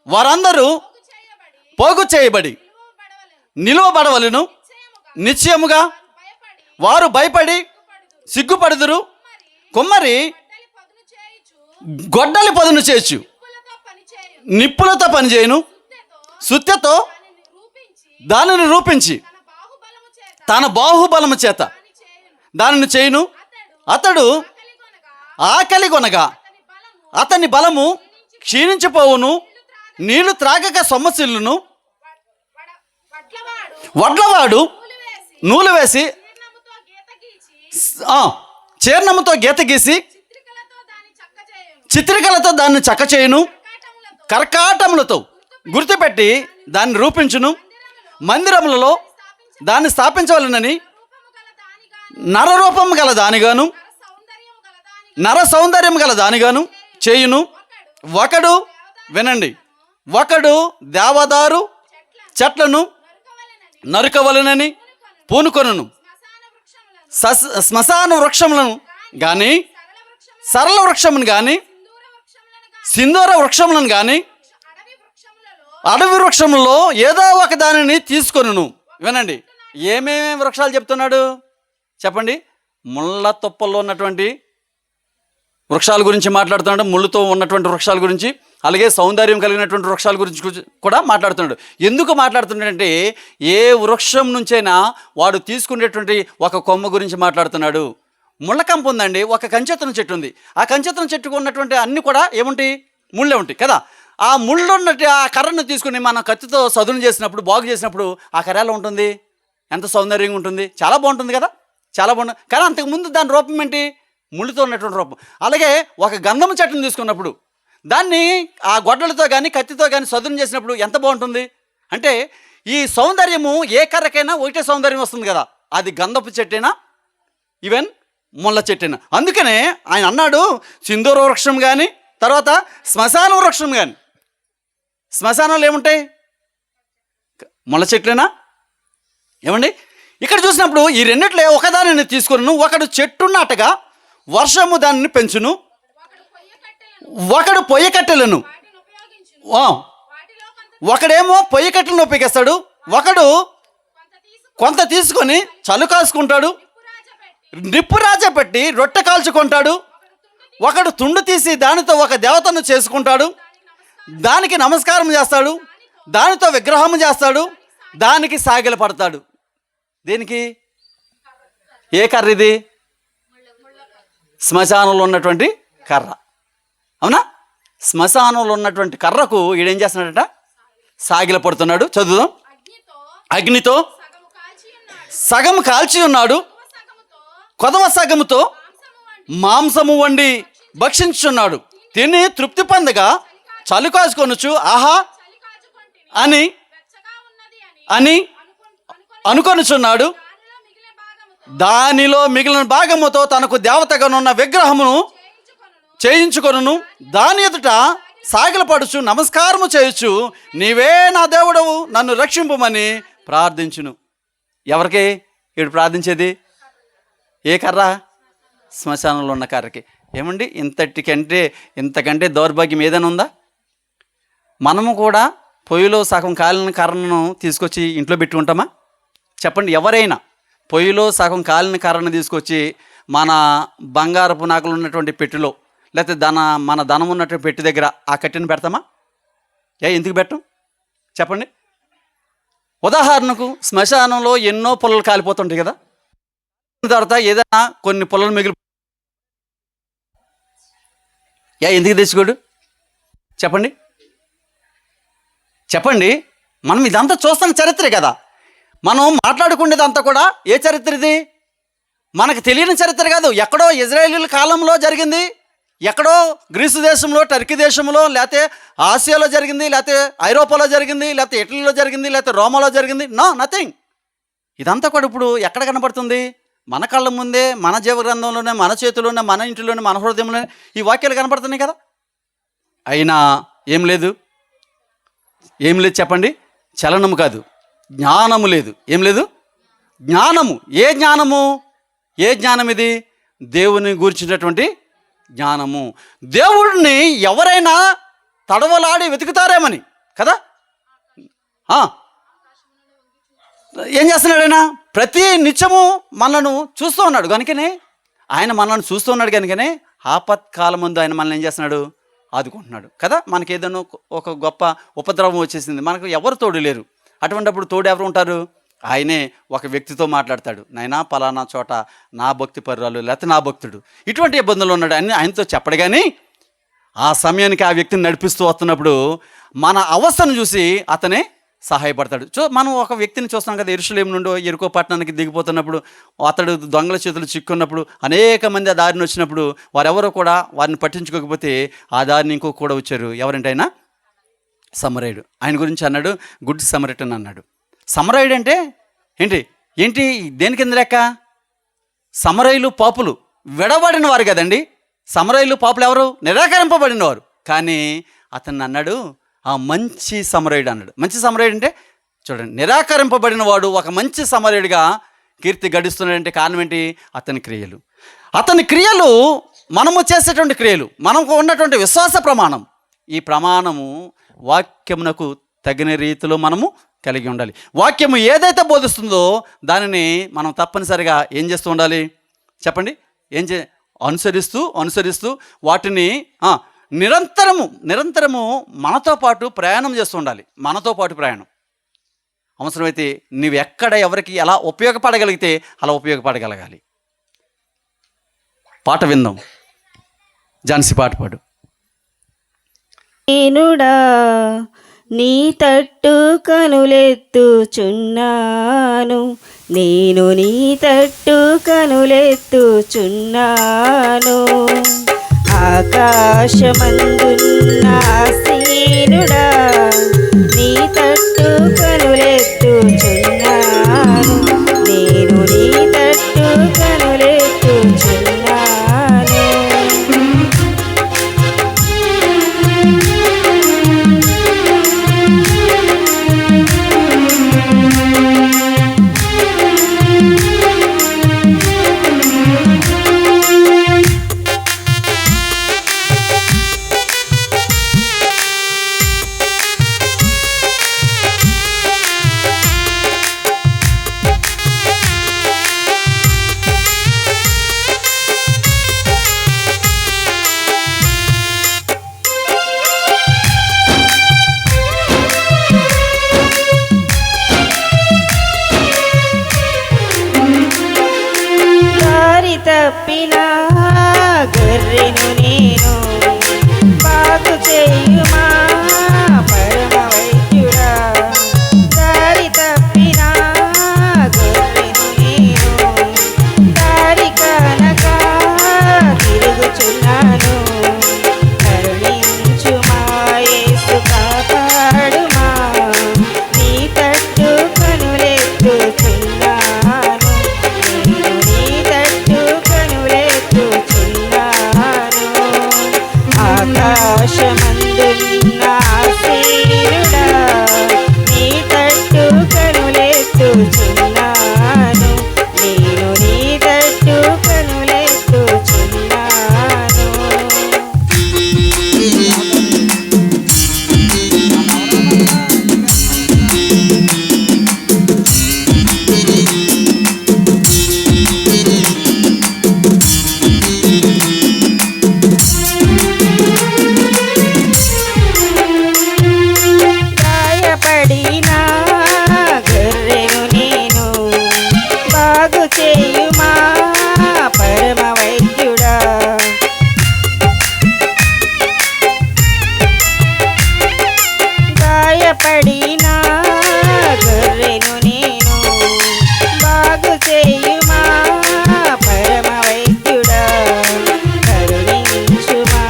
వారందరూ పోగు చేయబడి నిలువబడవలను నిశ్చయముగా వారు భయపడి సిగ్గుపడుదురు. కుమ్మరి గొడ్డలి పదును చేయొచ్చు, నిప్పులతో పనిచేయను, సుత్తెతో దానిని రూపించి తన బాహుబలము చేత దానిని చేయును. అతడు ఆకలి కొనగా అతని బలము క్షీణించిపోవును. నీళ్లు త్రాగక సొమ్మసిల్లును. వడ్లవాడు నూలు వేసి చీర్ణముతో గీత గీసి చిత్రికలతో దాన్ని చక్క చేయును. కర్కాటములతో గుర్తుపెట్టి దాన్ని రూపించును. మందిరములలో దాన్ని స్థాపించవలనని నరరూపము గల దానిగాను నర సౌందర్యం గల దానిగాను చేయును. ఒకడు వినండి, ఒకడు దేవదారు చెట్లను నరుకవలనని పూనుకొనును. శ్మశాన వృక్షములను కానీ సరళ వృక్షమును కానీ సింధూర వృక్షములను కానీ అడవి వృక్షములలో ఏదో ఒక దానిని తీసుకొనును. వినండి, ఏమేమి వృక్షాలు చెప్తున్నాడు చెప్పండి? ముళ్ళ తుప్పల్లో ఉన్నటువంటి వృక్షాల గురించి మాట్లాడుతున్నాడు, ముళ్ళుతో ఉన్నటువంటి వృక్షాల గురించి, అలాగే సౌందర్యం కలిగినటువంటి వృక్షాల గురించి కూడా మాట్లాడుతున్నాడు. ఎందుకు మాట్లాడుతున్నాడంటే, ఏ వృక్షం నుంచైనా వాడు తీసుకునేటువంటి ఒక కొమ్మ గురించి మాట్లాడుతున్నాడు. ముళ్ళకంప ఉందండి, ఒక కంచెత్తన చెట్టు ఉంది. ఆ కంచెత్తన చెట్టుకు ఉన్నటువంటి అన్నీ కూడా ఏముంటాయి? ముళ్ళే ఉంటాయి కదా. ఆ ముళ్ళు ఉన్నట్టు ఆ కర్రను తీసుకుని మనం కత్తితో సదును చేసినప్పుడు, బాగు చేసినప్పుడు ఆ కర్ర ఎలా ఉంటుంది? ఎంత సౌందర్యంగా ఉంటుంది, చాలా బాగుంటుంది కదా, చాలా బాగుంటుంది. కానీ అంతకుముందు దాని రూపం ఏంటి? ముళ్ళుతో ఉన్నటువంటి రూపం. అలాగే ఒక గంధం చెట్టును తీసుకున్నప్పుడు దాన్ని ఆ గొడ్డలతో కానీ కత్తితో కానీ సదును చేసినప్పుడు ఎంత బాగుంటుంది అంటే, ఈ సౌందర్యము ఏ కర్రకైనా ఒకటే సౌందర్యం వస్తుంది కదా, అది గంధపు చెట్టైనా ఈవెన్ ముళ్ళ చెట్టైనా. అందుకనే ఆయన అన్నాడు సింధూర వృక్షం కానీ తర్వాత శ్మశాన వృక్షం కానీ. శ్మశానంలో ఏముంటాయి? ముళ్ళ చెట్లేనా? ఏమండి, ఇక్కడ చూసినప్పుడు ఈ రెండిట్లో ఒకదానిని తీసుకును, ఒకడు చెట్టు నాటగా వర్షము దానిని పెంచును, ఒకడు పొయ్యి కట్టెలను, ఒకడేమో పొయ్యి కట్టెలను ఉపయోగిస్తాడు, ఒకడు కొంత తీసుకొని చలు కాసుకుంటాడు, నిప్పు రాజా పెట్టి రొట్టె కాల్చుకుంటాడు, ఒకడు తుండు తీసి దానితో ఒక దేవతను చేసుకుంటాడు, దానికి నమస్కారం చేస్తాడు, దానితో విగ్రహం చేస్తాడు, దానికి సాగిల పడతాడు. దేనికి? ఏ కర్ర ఇది? శ్మశానంలో ఉన్నటువంటి కర్ర. అవునా? శ్మశానంలో ఉన్నటువంటి కర్రకు ఈడేం చేస్తున్నాడట? సాగిల పడుతున్నాడు. చదువుదాం. అగ్నితో సగము కాల్చి ఉన్నాడు, కొదవ సగముతో మాంసము వండి భక్షించున్నాడు. తిని తృప్తి పొందగా చలి కాచుకొనుచు ఆహా అని అని అనుకొనుచున్నాడు. దానిలో మిగిలిన భాగముతో తనకు దేవతగానున్న విగ్రహమును చేయించుకొనును, దాని ఎదుట సాగిలపడుచు నమస్కారము చేయొచ్చు, నీవే నా దేవుడవు, నన్ను రక్షింపుమని ప్రార్థించును. ఎవరికి వీడు ప్రార్థించేది? ఏ కర్ర? శ్మశానంలో ఉన్న కర్రకి. ఏమండి, ఇంతకంటే దౌర్భాగ్యం ఏదైనా ఉందా? మనము కూడా పొయ్యిలో సగం కాలిన కర్రను తీసుకొచ్చి ఇంట్లో పెట్టుకుంటామా? చెప్పండి. ఎవరైనా పొయ్యిలో సగం కాలిన కర్రను తీసుకొచ్చి మన బంగారపు నాకులు ఉన్నటువంటి పెట్టెలో లేకపోతే మన ధనం ఉన్నటువంటి పెట్టి దగ్గర ఆ కట్టెను పెడతామా? ఎందుకు పెట్టం? చెప్పండి. ఉదాహరణకు శ్మశానంలో ఎన్నో పొలాలు కాలిపోతుంటాయి కదా, తర్వాత ఏదైనా కొన్ని పొలాలు మిగిలి ఎందుకు తెచ్చుకోడు? చెప్పండి. మనం ఇదంతా చూస్తున్న చరిత్రే కదా. మనం మాట్లాడుకునేదంతా కూడా ఏ చరిత్ర ఇది? మనకు తెలియని చరిత్ర కాదు. ఎక్కడో ఇజ్రాయేలీల కాలంలో జరిగింది, ఎక్కడో గ్రీసు దేశంలో, టర్కీ దేశంలో, లేకపోతే ఆసియాలో జరిగింది, లేకపోతే ఐరోపాలో జరిగింది, లేకపోతే ఇటలీలో జరిగింది, లేకపోతే రోమాలో జరిగింది. నథింగ్. ఇదంతా కూడా ఇప్పుడు ఎక్కడ కనబడుతుంది? మన కళ్ళ ముందే, మన జీవగ్రంథంలోనే, మన చేతిలోనే, మన ఇంటిలోనే, మన హృదయంలోనే ఈ వాక్యాలు కనబడుతున్నాయి కదా. అయినా ఏం లేదు చెప్పండి. చలనము కాదు, జ్ఞానము లేదు. ఏం లేదు? జ్ఞానము. ఏ జ్ఞానము? ఏ జ్ఞానం ఇది? దేవుని గూర్చినటువంటి జ్ఞానము. దేవుడిని ఎవరైనా తడవలాడి వెతుకుతారేమని కదా. ఏం చేస్తున్నాడైనా? ప్రతి నిత్యము మనను చూస్తూ ఉన్నాడు కనుకనే, ఆయన మనల్ని చూస్తూ ఉన్నాడు కనుకనే ఆపత్కాలం ముందు ఆయన మనల్ని ఏం చేస్తున్నాడు? ఆదుకుంటున్నాడు కదా. మనకి ఏదైనా ఒక గొప్ప ఉపద్రవం వచ్చేసింది, మనకు ఎవరు తోడు లేరు. అటువంటిప్పుడు తోడు ఎవరు ఉంటారు? ఆయనే ఒక వ్యక్తితో మాట్లాడతాడు. నాయనా పలానా చోట నా భక్తి పరురాలు లేకపోతే నా భక్తుడు ఇటువంటి ఇబ్బందులు ఉన్నాడు అని ఆయనతో చెప్పడు. కానీ ఆ సమయానికి ఆ వ్యక్తిని నడిపిస్తూ వస్తున్నప్పుడు మన అవస్థను చూసి అతనే సహాయపడతాడు. మనం ఒక వ్యక్తిని చూస్తాం కదా, యెరూషలేము నుండి యెరికో పట్టణానికి దిగిపోతున్నప్పుడు అతడు దొంగల చేతులు చిక్కున్నప్పుడు అనేక మంది ఆ దారిని వచ్చినప్పుడు వారెవరో కూడా వారిని పట్టించుకోకపోతే ఆ దారిని ఇంకో కూడా వచ్చారు. ఎవరంటే ఆయన సమరయుడు. ఆయన గురించి అన్నాడు గుడ్ సమరిటన్ అన్నాడు. సమరయుడు అంటే ఏంటి దేని కింద లెక్క? సమరయులు పాపులు విడబడిన వారు కదండి. సమరయులు పాపులు ఎవరు? నిరాకరింపబడిన వారు. కానీ అతన్ని అన్నాడు ఆ మంచి సమరయుడు అన్నాడు. మంచి సమరయుడు అంటే చూడండి, నిరాకరింపబడిన వాడు ఒక మంచి సమరయుడిగా కీర్తి గడిస్తున్నాడంటే కారణం ఏంటి? అతని క్రియలు మనము చేసేటువంటి క్రియలు, మనకు ఉన్నటువంటి విశ్వాస ప్రమాణం. ఈ ప్రమాణము వాక్యమునకు తగిన రీతిలో మనము కలిగి ఉండాలి. వాక్యము ఏదైతే బోధిస్తుందో దానిని మనం తప్పనిసరిగా ఏం చేస్తూ ఉండాలి చెప్పండి? అనుసరిస్తూ వాటిని నిరంతరము మనతో పాటు ప్రయాణం చేస్తూ ఉండాలి. మనతో పాటు ప్రయాణం. అవసరమైతే నువ్వు ఎక్కడ ఎవరికి ఎలా ఉపయోగపడగలిగితే అలా ఉపయోగపడగలగాలి. పాట విందాం. ఝాన్సీ పాట పాడు. నేనుడా నీ తట్టు కనులెత్తుచున్నాను, నేను నీ తట్టు కనులెత్తుచున్నాను. ఆకాశమందున్న ఆసీనుడా నీ తట్టు కనులెత్తు గొర్రెను నేను బాగు చేయుమా పరమ వైద్యుడా దారి తప్పిన గొర్రెను నేను దారి కనక తిరుగుచున్నాను కరుణించుమా యేసు కాపాడుమా నీ తట్టు కనులెత్తుచున్నాను నేను నీ తట్టు కనులెత్తుచున్నాను ఆకాశమందున్న ఆసీనుడా నీ తట్టు కనులెత్తుచున్నాను నేను నీ తట్టు కనులెత్తుచున్నాను గాయపడిన గొర్రెను నేను బాగు చేయుమా పరమ వైద్యుడా గాయపడిన గొర్రెను నేను బాగు చేయుమా పరమ వైద్యుడా కరుణించుమా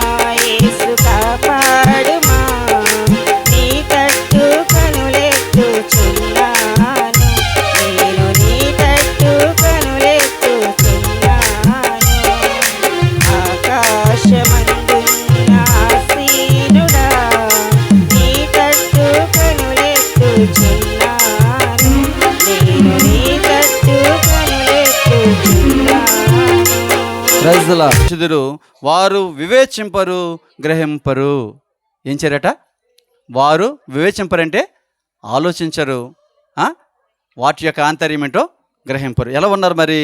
యేసు కాపాడుమా నీ తట్టు కనులెత్తుచున్నాను నేను నీ తట్టు కనులెత్తుచున్నాను ఆకాశమందున్న ఆసీనుడా నీ తట్టు కనులెత్తుచున్నాను నేను నీ తట్టు కనులెత్తుచున్నాను చెదురు వారు వివేచింపరు గ్రహింపరు. ఏం చేయరట? వారు వివేచింపరంటే ఆలోచించరు, వాటి యొక్క ఆంతర్యం ఏంటో గ్రహింపరు. ఎలా ఉన్నారు మరి?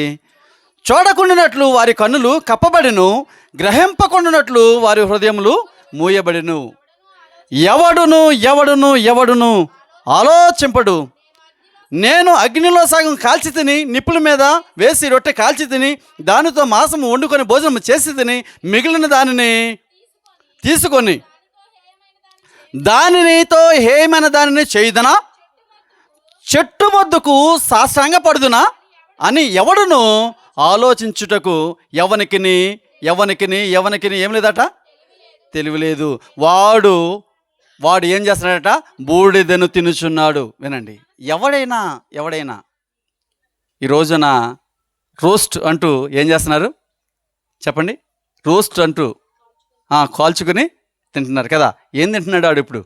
చూడకుండానట్లు వారి కన్నులు కప్పబడిను, గ్రహింపకుండానట్లు వారి హృదయములు మూయబడిను. ఎవడును ఎవడును ఎవడును ఆలోచింపడు. నేను అగ్నిలో సగం కాల్చి తిని నిప్పుల మీద వేసి రొట్టె కాల్చి తిని దానితో మాంసం వండుకొని భోజనం చేసి తిని మిగిలిన దానిని తీసుకొని దానితో హేమైన దానిని చేయుదనా, చెట్టు వద్దకు సాష్టాంగపడుదునా అని ఎవడును ఆలోచించుటకు ఎవనికిని ఏం లేదట, తెలివిలేదు. వాడు ఏం చేస్తున్నాడట? బూడిదను తినుచున్నాడు. వినండి, ఎవడైనా ఈ రోజున రోస్ట్ అంటూ ఏం చేస్తున్నారు చెప్పండి? రోస్ట్ అంటూ కాల్చుకుని తింటున్నారు కదా. ఏం తింటున్నాడు వాడు ఇప్పుడు?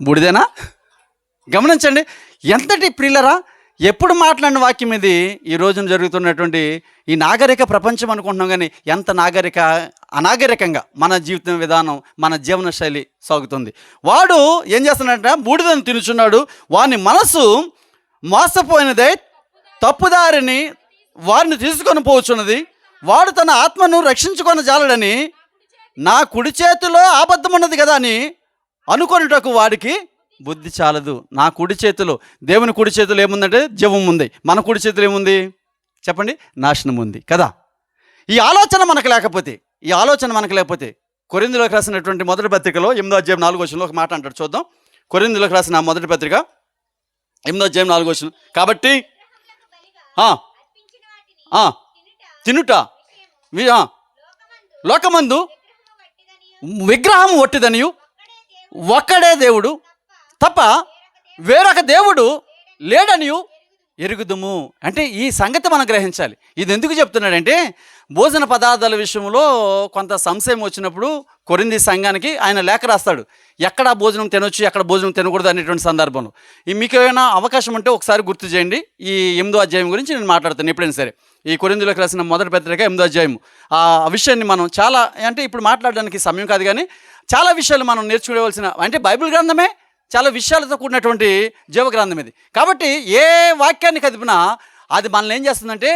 బూడిదేనా? గమనించండి, ఎంతటి ప్రియులరా. ఎప్పుడు మాట్లాడిన వాక్యం ఇది. ఈ రోజున జరుగుతున్నటువంటి ఈ నాగరిక ప్రపంచం అనుకుంటున్నాం, కానీ ఎంత అనాగరికంగా మన జీవిత విధానం, మన జీవన శైలి సాగుతుంది. వాడు ఏం చేస్తున్నాడంటే బూడిదను తినుచున్నాడు. వాని మనసు మోసపోయినదై తప్పుదారిని వారిని తీసుకొని పోవచ్చున్నది. వాడు తన ఆత్మను రక్షించుకొని జాలడని నా కుడి చేతిలో ఆబద్ధం ఉన్నది కదా అని అనుకొనుటకు వాడికి బుద్ధి చాలదు. నా కుడి చేతిలో, దేవుని కుడి చేతిలో ఏముందంటే జీవం ఉంది. మన కుడి చేతిలో ఏముంది చెప్పండి? నాశనం ఉంది కదా. ఈ ఆలోచన మనకు లేకపోతే కొరింథీయులకు రాసినటువంటి మొదటి పత్రికలో 8వ అధ్యాయం 4వ వచనంలో ఒక మాట అంటాడు, చూద్దాం. కొరింథీయులకు రాసిన మొదటి పత్రిక 8వ అధ్యాయం 4వ వచనం. కాబట్టి తినుట లోకమందు విగ్రహం ఒట్టిదనియు ఒక్కడే దేవుడు తప్ప వేరొక దేవుడు లేడనియు ఎరుగుదుము. అంటే ఈ సంగతి మనం గ్రహించాలి. ఇది ఎందుకు చెప్తున్నాడంటే, భోజన పదార్థాల విషయంలో కొంత సంశయం వచ్చినప్పుడు కొరింథీ సంఘానికి ఆయన లేఖ రాస్తాడు. ఎక్కడ భోజనం తినొచ్చు, ఎక్కడ భోజనం తినకూడదు అనేటువంటి సందర్భంలో. మీకు ఏమైనా అవకాశం ఉంటే ఒకసారి గుర్తు చేయండి. ఈ 8వ అధ్యాయం గురించి నేను మాట్లాడతాను ఎప్పుడైనా సరే. ఈ కొరింథీయులకు రాసిన మొదటి పత్రిక 8వ అధ్యాయం. ఆ విషయాన్ని మనం చాలా, అంటే ఇప్పుడు మాట్లాడడానికి సమయం కాదు, కానీ చాలా విషయాలు మనం నేర్చుకోవాల్సిన, అంటే బైబిల్ గ్రంథమే చాలా విషయాలతో కూడినటువంటి జీవగ్రంథం ఇది. కాబట్టి ఏ వాక్యాన్ని కదిపినా అది మనల్ని ఏం చేస్తుందంటే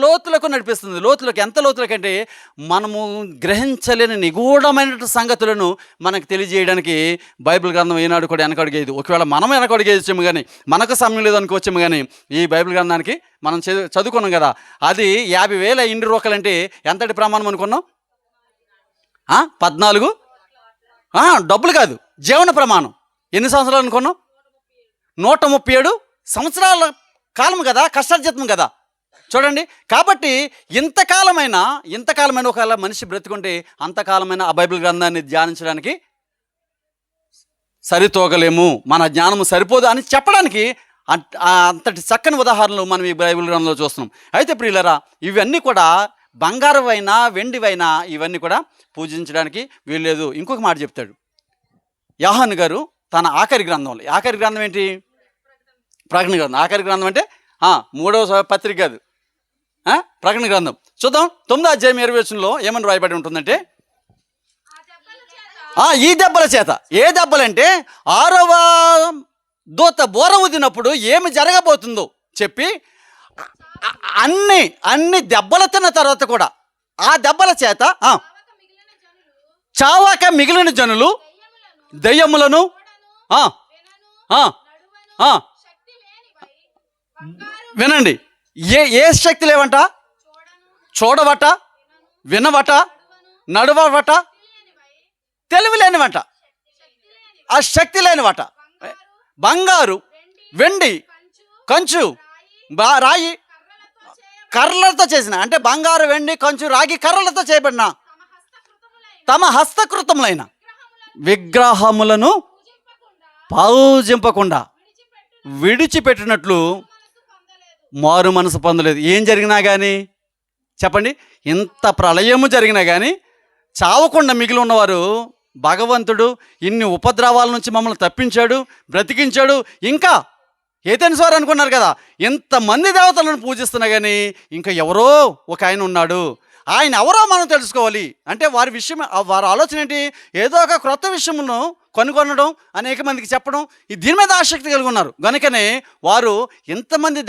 లోతులకు నడిపిస్తుంది. లోతులకు, ఎంత లోతులకంటే మనము గ్రహించలేని నిగూఢమైన సంగతులను మనకు తెలియజేయడానికి బైబిల్ గ్రంథం ఏనాడు కూడా వెనకడిగేది. ఒకవేళ మనం వెనకడిగేసాము కానీ, మనకు సమయం లేదనుకోవచ్చాము, కానీ ఈ బైబిల్ గ్రంథానికి మనం చదువుకున్నాం కదా, అది 50,000 ఇండి రూకలంటే ఎంతటి ప్రమాణం అనుకున్నాం? 14 డబ్బులు కాదు, జీవన ప్రమాణం ఎన్ని సంవత్సరాలు అనుకున్నాం? 137 సంవత్సరాల కాలం కదా, కష్టార్జితం కదా. చూడండి, కాబట్టి ఇంతకాలమైన ఒకవేళ మనిషి బ్రతుకుంటే అంతకాలమైన ఆ బైబిల్ గ్రంథాన్ని ధ్యానించడానికి సరితూగలేము, మన జ్ఞానము సరిపోదు అని చెప్పడానికి అంతటి చక్కని ఉదాహరణలు మనం ఈ బైబిల్ గ్రంథంలో చూస్తున్నాం. అయితే ప్రియులరా, ఇవన్నీ కూడా బంగారమైనా వెండివైనా ఇవన్నీ కూడా పూజించడానికి వీల్లేదు. ఇంకొక మాట చెప్తాడు యోహాను గారు తన ఆఖరి గ్రంథంలో. ఆఖరి గ్రంథం ఏంటి? ప్రకటన గ్రంథం. ఆఖరి గ్రంథం అంటే 3వ పత్రిక కాదు, ప్రకటన గ్రంథం. చూద్దాం, 9వ అధ్యాయం 20వ వచనంలో ఏమని రాయబడి ఉంటుందంటే, ఈ దెబ్బల చేత. ఏ దెబ్బలంటే 6వ దూత బోర ఊదినప్పుడు ఏమి జరగబోతుందో చెప్పి అన్ని దెబ్బలు తిన్న తర్వాత కూడా ఆ దెబ్బల చేత చావాక మిగిలిన జనులు దెయ్యములను వినండి, ఏ శక్తి లేవంట? చూడవట, వినవట, నడువవట, తెలివి లేనివట, ఆ శక్తి లేనివట. బంగారు, వెండి, కంచు, రాయి, కర్రలతో చేసిన, అంటే బంగారు, వెండి, కంచు, రాగి, కర్రలతో చేయబడిన తమ హస్తకృతములైన విగ్రహములను పూజింపకుండా విడిచిపెట్టినట్లు మారు మనసు పొందలేదు. ఏం జరిగినా కానీ చెప్పండి, ఇంత ప్రళయము జరిగినా కానీ చావకుండా మిగిలి ఉన్నవారు, భగవంతుడు ఇన్ని ఉపద్రవాల నుంచి మమ్మల్ని తప్పించాడు, బ్రతికించాడు, ఇంకా ఏథెన్స్ వారు అనుకున్నారు కదా, ఇంతమంది దేవతలను పూజిస్తున్నా కానీ ఇంకా ఎవరో ఒక ఆయన ఉన్నాడు, ఆయన ఎవరో మనం తెలుసుకోవాలి అంటే వారి విషయం, వారి ఆలోచన ఏంటి? ఏదో ఒక క్రొత్త విషయమును కనుగొనడం, అనేక మందికి చెప్పడం, దీని మీద ఆసక్తి కలిగి ఉన్నారు. కనుకనే వారు ఎంతమంది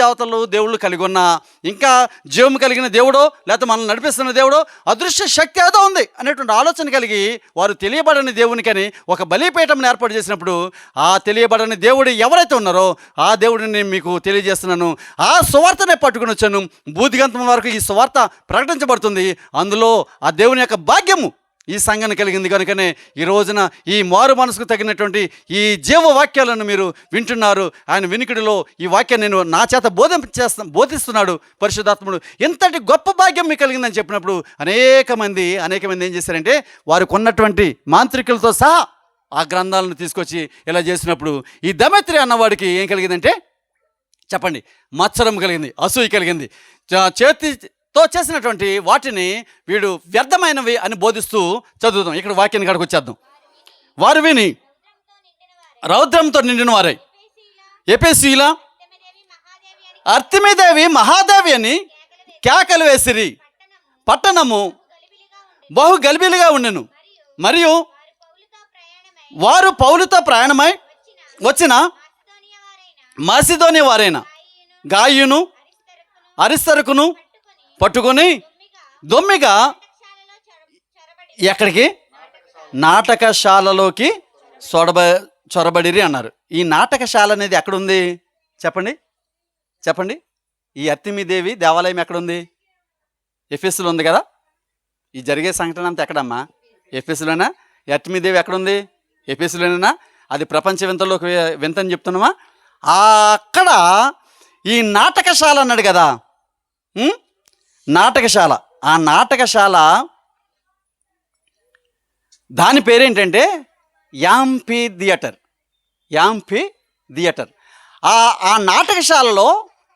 దేవుళ్ళు కలిగి ఉన్నా ఇంకా జీవం కలిగిన దేవుడో లేకపోతే మనల్ని నడిపిస్తున్న దేవుడో అదృశ్య శక్తి ఏదో ఉంది అనేటువంటి ఆలోచన కలిగి వారు తెలియబడని దేవునికని ఒక బలిపీఠం ఏర్పాటు చేసినప్పుడు ఆ తెలియబడని దేవుడు ఎవరైతే ఉన్నారో ఆ దేవుడిని మీకు తెలియజేస్తున్నాను, ఆ సువార్తనే పట్టుకుని వచ్చాను. బూదిగంతం వరకు ఈ సువార్త ప్రకటించబడుతుంది. అందులో ఆ దేవుని యొక్క భాగ్యము ఈ సంఘాన్ని కలిగింది. కనుకనే ఈ రోజున ఈ మారు మనసుకు తగినటువంటి ఈ జీవ వాక్యాలను మీరు వింటున్నారు. ఆయన వినికిడిలో ఈ వాక్యాన్ని నేను నా చేత బోధిస్తున్నాడు పరిశుద్ధాత్ముడు. ఎంతటి గొప్ప భాగ్యం మీకు కలిగిందని చెప్పినప్పుడు అనేక మంది ఏం చేశారంటే వారు కొన్నటువంటి మాంత్రికులతో సహా ఆ గ్రంథాలను తీసుకొచ్చి ఇలా చేసినప్పుడు ఈ దమేత్రి అన్నవాడికి ఏం కలిగిందంటే చెప్పండి, మత్సరం కలిగింది, అసూయ కలిగింది. చేతితో చేసినటువంటి వాటిని వీడు వ్యర్థమైనవి అని బోధిస్తూ చదువుతాం. ఇక్కడ వాక్యాన్ని కాడికి వచ్చేద్దాం. వారు విని రౌద్రంతో నిండిన వారై ఎఫెసీల అర్తెమీదేవి మహాదేవి అని కేకలు వేసిరి. పట్టణము బహు గలిబిలిగా ఉండెను. మరియు వారు పౌలుతో ప్రయాణమై వచ్చిన మాసిదోనియా వారైన గాయును అరిస్తరకును పట్టుకొని దొమ్మిగా ఎక్కడికి? నాటకశాలలోకి చొరబడిరి అన్నారు. ఈ నాటకశాల అనేది ఎక్కడుంది చెప్పండి. ఈ అర్తెమీదేవి దేవాలయం ఎక్కడుంది? ఎఫెసులో ఉంది కదా. ఈ జరిగే సంఘటన అంతా ఎక్కడమ్మా? ఎఫెసులోనా? అర్తెమీదేవి ఎక్కడుంది? ఎఫెసులోనేనా? అది ప్రపంచ వింతలోకి వింతని చెప్తున్నామా? అక్కడ ఈ నాటకశాల అన్నాడు కదా, నాటకశాల. ఆ నాటకశాల దాని పేరేంటంటే యాంఫీ థియేటర్. ఆ నాటకశాలలో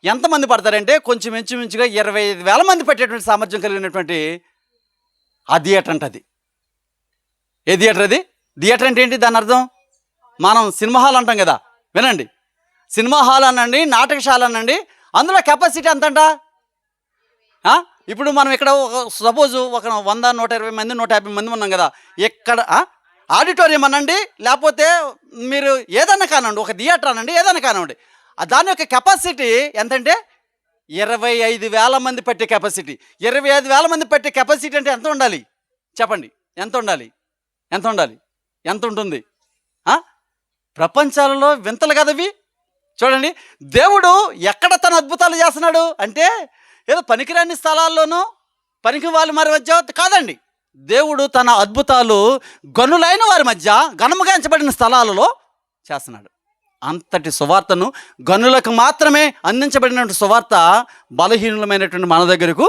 ఎంతమంది పడతారంటే కొంచెం ఇంచుమించుగా 25,000 మంది పెట్టేటువంటి సామర్థ్యం కలిగినటువంటి ఆ థియేటర్ అంట. అది ఏ థియేటర్? అది థియేటర్ అంటే ఏంటి? దాని అర్థం మనం సినిమా హాల్ అంటాం కదా. వినండి, సినిమా హాల్ అనండి, నాటకశాల అనండి, అందులో కెపాసిటీ ఎంతంట? ఇప్పుడు మనం ఇక్కడ సపోజు ఒక 100, 120 మంది, 150 మంది ఉన్నాం కదా. ఇక్కడ ఆడిటోరియం అనండి, లేకపోతే మీరు ఏదైనా కానివ్వండి, ఒక థియేటర్ అనండి, ఏదైనా కానివ్వండి, దాని యొక్క కెపాసిటీ ఎంతంటే 25,000 మంది పెట్టే కెపాసిటీ. 25,000 మంది పెట్టే కెపాసిటీ అంటే ఎంత ఉండాలి చెప్పండి? ఎంత ఉండాలి? ఎంత ఉంటుంది? ప్రపంచాలలో వింతలు కదవి. చూడండి, దేవుడు ఎక్కడ తన అద్భుతాలు చేస్తున్నాడు అంటే ఏదో పనికిరాని స్థలాల్లోనూ పనికి వాళ్ళు మరి మధ్య కాదండి. దేవుడు తన అద్భుతాలు గనులైన వారి మధ్య ఘనముగా ఎంచబడిన స్థలాలలో చేస్తున్నాడు. అంతటి సువార్తను గనులకు మాత్రమే అందించబడినటువంటి సువార్త బలహీనమైనటువంటి మన దగ్గరకు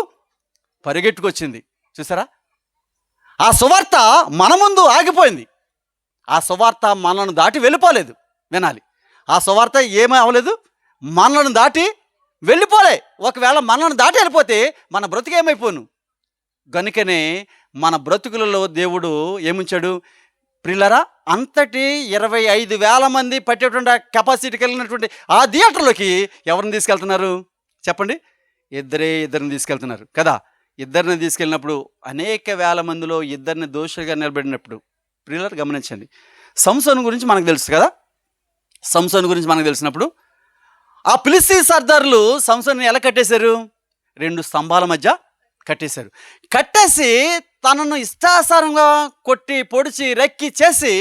పరిగెట్టుకొచ్చింది. చూసారా, ఆ సువార్త మన ముందు ఆగిపోయింది. ఆ సువార్త మనల్ని దాటి వెళ్ళిపోలేదు. వినాలి, ఆ సువార్త ఏమీ అవ్వలేదు, మనల్ని దాటి వెళ్ళిపోలే. ఒకవేళ మనల్ని దాటి వెళ్ళిపోతే మన బ్రతుకేమైపోను. గనుకనే మన బ్రతుకులలో దేవుడు ఏముంచాడు ప్రియులారా, అంతటి 25,000 మంది పట్టేటువంటి కెపాసిటీ కలిగినటువంటి ఆ థియేటర్లోకి ఎవరిని తీసుకెళ్తున్నారు చెప్పండి? ఇద్దరిని తీసుకెళ్తున్నారు కదా. ఇద్దరిని తీసుకెళ్ళినప్పుడు అనేక వేల మందిలో ఇద్దరిని దోషులుగా నిలబడినప్పుడు ప్రియులారా గమనించండి. సంసోను గురించి మనకు తెలుసు కదా. సంసోను గురించి మనకు తెలిసినప్పుడు ఆ ఫిలిష్తీ సర్దారులు సంసోన్ని ఎలా కట్టేశారు? 2 స్తంభాల మధ్య కట్టేశారు. కట్టేసి తనను ఇష్టాసారంగా కొట్టి పొడిచి రెక్కి చేసి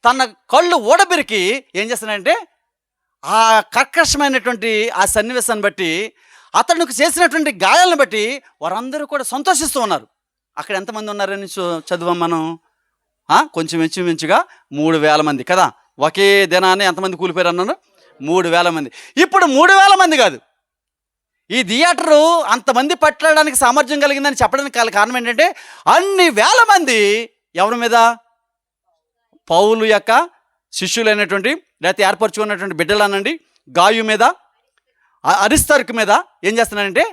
తన కళ్ళు ఓడబెరికి ఏం చేస్తానంటే ఆ కర్కశమైనటువంటి ఆ సన్నివేశాన్ని బట్టి అతనికి చేసినటువంటి గాయాలను బట్టి వారందరూ కూడా సంతోషిస్తూ ఉన్నారు. అక్కడ ఎంతమంది ఉన్నారని చదువాం మనం? కొంచెం ఇంచుమించుగా 3,000 మంది కదా. ఒకే దినాన్ని ఎంతమంది కూలిపోయారు అన్నారు? 3,000 మంది. ఇప్పుడు 3,000 మంది కాదు, ఈ థియేటరు అంతమంది పట్టడానికి సామర్థ్యం కలిగిందని చెప్పడానికి కారణం ఏంటంటే అన్ని వేల మంది ఎవరి మీద? పౌలు యొక్క శిష్యులైనటువంటి లేకపోతే ఏర్పరచుకున్నటువంటి బిడ్డలు అనండి, గాయు మీద, అరిస్తార్కు మీద ఏం చేస్తున్నారంటే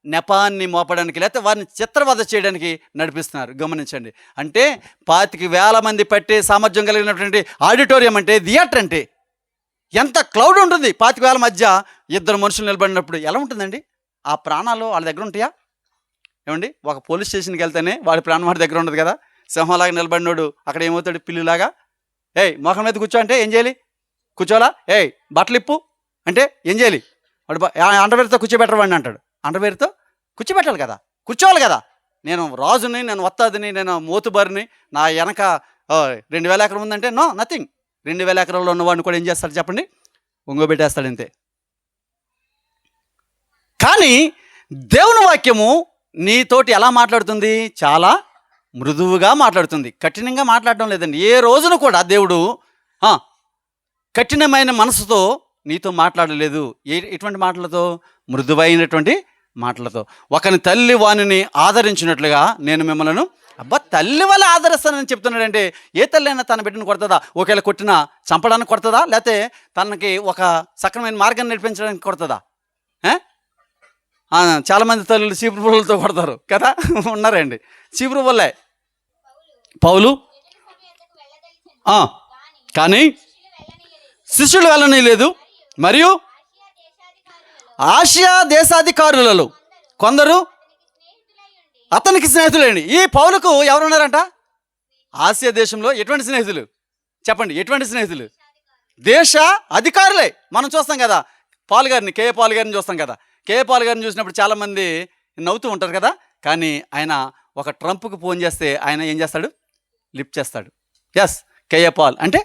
నెపాన్ని మోపడానికి లేకపోతే వారిని చిత్రవద చేయడానికి నడిపిస్తున్నారు. గమనించండి, అంటే 25,000 మంది పట్టే సామర్థ్యం కలిగినటువంటి ఆడిటోరియం అంటే థియేటర్ అంటే ఎంత క్లౌడ్ ఉంటుంది. 25,000 మధ్య ఇద్దరు మనుషులు నిలబడినప్పుడు ఎలా ఉంటుందండి? ఆ ప్రాణాలు వాళ్ళ దగ్గర ఉంటాయా? ఏమండి, ఒక పోలీస్ స్టేషన్కి వెళ్తేనే వాడి ప్రాణం వాడి దగ్గర ఉండదు కదా. సింహంలాగా నిలబడినోడు అక్కడ ఏమవుతాడు? పిల్లిలాగా మొఖం మీద కూర్చో అంటే ఏం చేయాలి? కూర్చోవాలా? బట్టలు ఇప్పు అంటే ఏం చేయాలి? వాడు అండర్వేర్తో కూర్చోబెట్టవాడిని అంటాడు. అండర్వేర్తో కూర్చోబెట్టాలి కదా, కూర్చోవాలి కదా. నేను రాజుని, నేను వత్తాదిని, నేను మోతుబారిని, నా వెనక 2,000 ఎకరం ఉందంటే నో నథింగ్. 2,000 ఎకరాల్లో ఉన్నవాడిని కూడా ఏం చేస్తాడు చెప్పండి? ఒంగోబెట్టేస్తాడు అంతే. కానీ దేవుని వాక్యము నీతోటి ఎలా మాట్లాడుతుంది? చాలా మృదువుగా మాట్లాడుతుంది, కఠినంగా మాట్లాడడం లేదండి. ఏ రోజున కూడా దేవుడు కఠినమైన మనసుతో నీతో మాట్లాడలేదు. ఎటువంటి మాటలతో? మృదువైనటువంటి మాటలతో. ఒకని తల్లి వానిని ఆదరించినట్లుగా నేను మిమ్మల్ని తల్లి వల్ల ఆదరిస్తానని చెప్తున్నాడంటే ఏ తల్లి అయినా తన బిడ్డను కొడుతుందా? ఒకవేళ కొట్టినా చంపడానికి కొడుతుందా? లేకపోతే తనకి ఒక సక్రమైన మార్గాన్ని నడిపించడానికి కొడుతుందా? చాలామంది తల్లులు చీపురు పుల్లలతో కొడతారు కదా, ఉన్నారండి. చీపురు పుల్లే పౌలు కానీ శిష్యులు వెళ్ళని లేదు. మరియు ఆసియా దేశాధికారులలో కొందరు అతనికి స్నేహితులేండి. ఈ పౌలుకు ఎవరున్నారంట? ఆసియా దేశంలో ఎటువంటి స్నేహితులు చెప్పండి? ఎటువంటి స్నేహితులు? దేశ అధికారులే. మనం చూస్తాం కదా పాల్ గారిని, కేఏ పాల్ గారిని చూస్తాం కదా. కేఏ పాల్ గారిని చూసినప్పుడు చాలామంది నవ్వుతూ ఉంటారు కదా. కానీ ఆయన ఒక ట్రంప్కి ఫోన్ చేస్తే ఆయన ఏం చేస్తాడు? లిఫ్ట్ చేస్తాడు. ఎస్, కేఏ పాల్ అంటే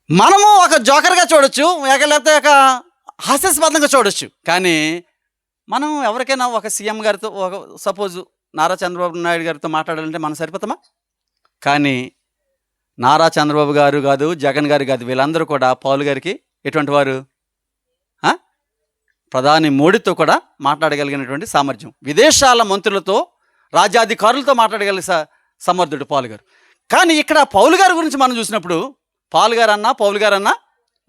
మనము ఒక జోకర్గా చూడొచ్చు, లేకపోతే ఒక హాస్యాస్పదంగా చూడొచ్చు. కానీ మనం ఎవరికైనా ఒక సీఎం గారితో, ఒక సపోజ్ నారా చంద్రబాబు నాయుడు గారితో మాట్లాడాలంటే మనం సరిపోతామా? కానీ నారా చంద్రబాబు గారు కాదు, జగన్ గారు కాదు, వీళ్ళందరూ కూడా పౌలు గారికి ఎటువంటి వారు? ప్రధాని మోడీతో కూడా మాట్లాడగలిగినటువంటి సామర్థ్యం, విదేశాల మంత్రులతో, రాజ్యాధికారులతో మాట్లాడగలిగే సమర్థుడు పౌలు గారు. కానీ ఇక్కడ పౌలు గారి గురించి మనం చూసినప్పుడు పాల్ గారు అన్నా పౌలు గారు అన్నా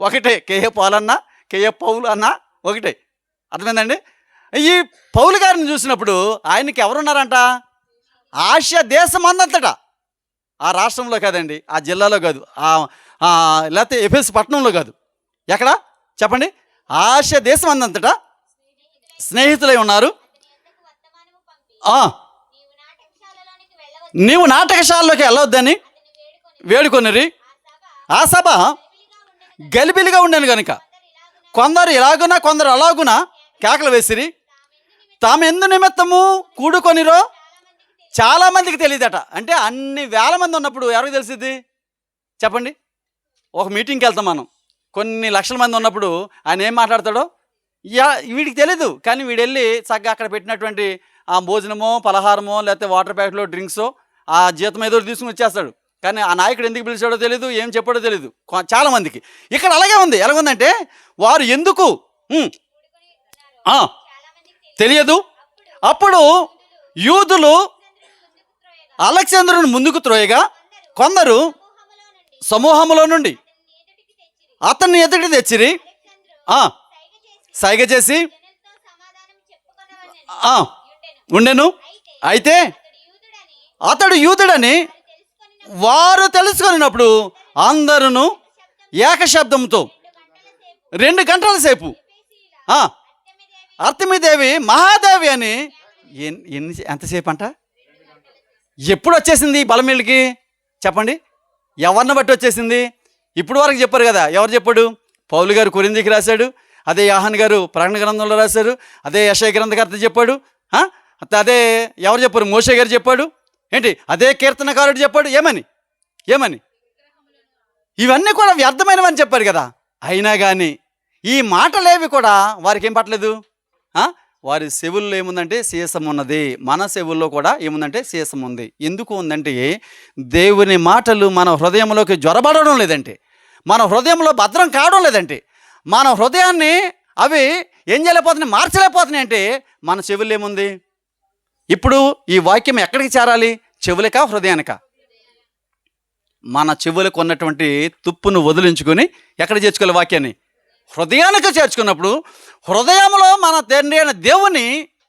ఒకటే, కేఏ పాల్ అన్నా కేఏ పౌలు అన్నా ఒకటే. అర్థమైందండి? ఈ పౌలు గారిని చూసినప్పుడు ఆయనకి ఎవరున్నారంట? ఆసియా దేశం అందంతటా, ఆ రాష్ట్రంలో కాదండి, ఆ జిల్లాలో కాదు, లేకపోతే ఎఫెస్ పట్టణంలో కాదు, ఎక్కడ చెప్పండి? ఆసియా దేశం అందంతటా స్నేహితులై ఉన్నారు. నీవు నాటకశాలలోకి వెళ్ళవద్దని వేడుకొనిరి. ఆ సభ గలిబిలిగా ఉండను కనుక కొందరు ఇలాగునా కొందరు అలాగునా కేకలు వేసిరి. తాము ఎందు నిమిత్తము కూడుకొనిరో చాలామందికి తెలియదట. అంటే అన్ని వేల మంది ఉన్నప్పుడు ఎవరికి తెలిసింది చెప్పండి? ఒక మీటింగ్కి వెళ్తాం మనం, కొన్ని లక్షల మంది ఉన్నప్పుడు ఆయన ఏం మాట్లాడతాడో వీడికి తెలీదు. కానీ వీడు వెళ్ళి చక్కగా అక్కడ పెట్టినటువంటి ఆ భోజనమో పలహారమో లేకపోతే వాటర్ ప్యాకెట్లో డ్రింక్సో ఆ జీతం ఏదో తీసుకుని వచ్చేస్తాడు. కానీ ఆ నాయకుడు ఎందుకు పిలిచాడో తెలియదు, ఏం చెప్పాడో తెలియదు చాలామందికి. ఇక్కడ అలాగే ఉంది. ఎలాగుందంటే వారు ఎందుకు తెలియదు. అప్పుడు యూదులు అలెగ్జాంద్రుని ముందుకు త్రోయగా కొందరు సమూహములో నుండి అతన్ని ఎదుటికి తెచ్చిరి, సైగ చేసి ఉండెను. అయితే అతడు యూదుడని వారు తెలుసుకున్నప్పుడు అందరూ ఏకశబ్దంతో 2 గంటల సేపు అర్తెమీదేవి మహాదేవి అని ఎంతసేపు అంట? ఎప్పుడు వచ్చేసింది బలం వీళ్ళకి చెప్పండి? ఎవరిని బట్టి వచ్చేసింది? ఇప్పుడు వరకు చెప్పారు కదా. ఎవరు చెప్పాడు? పౌలు గారు కొరింథీకి రాశాడు, అదే యోహాను గారు ప్రకటన గ్రంథంలో రాశారు, అదే యెషయా గ్రంథకర్త చెప్పాడు, అదే ఎవరు చెప్పారు? మోషే గారు చెప్పాడు. ఏంటి? అదే కీర్తనకారుడు చెప్పాడు. ఏమని ఇవన్నీ కూడా వ్యర్థమైనవని చెప్పారు కదా. అయినా కానీ ఈ మాటలేవి కూడా వారికి ఏం పట్టలేదు. వారి చెవుల్లో ఏముందంటే సీసం ఉన్నది. మన చెవుల్లో కూడా ఏముందంటే సీసం ఉంది. ఎందుకు ఉందంటే దేవుని మాటలు మన హృదయంలోకి జ్వరబడడం లేదంటే, మన హృదయంలో భద్రం కావడం లేదంటే, మన హృదయాన్ని అవి ఏం చేయలేకపోతున్నాయి, మార్చలేకపోతున్నాయి అంటే మన చెవుల్లో ఏముంది? ఇప్పుడు ఈ వాక్యం ఎక్కడికి చేరాలి? చెవులకా హృదయానికా? మన చెవులకు ఉన్నటువంటి తుప్పును వదిలించుకొని ఎక్కడ చేర్చుకోవాలి వాక్యాన్ని? హృదయానికి చేర్చుకున్నప్పుడు, హృదయంలో మన తండ్రి అయిన దేవుని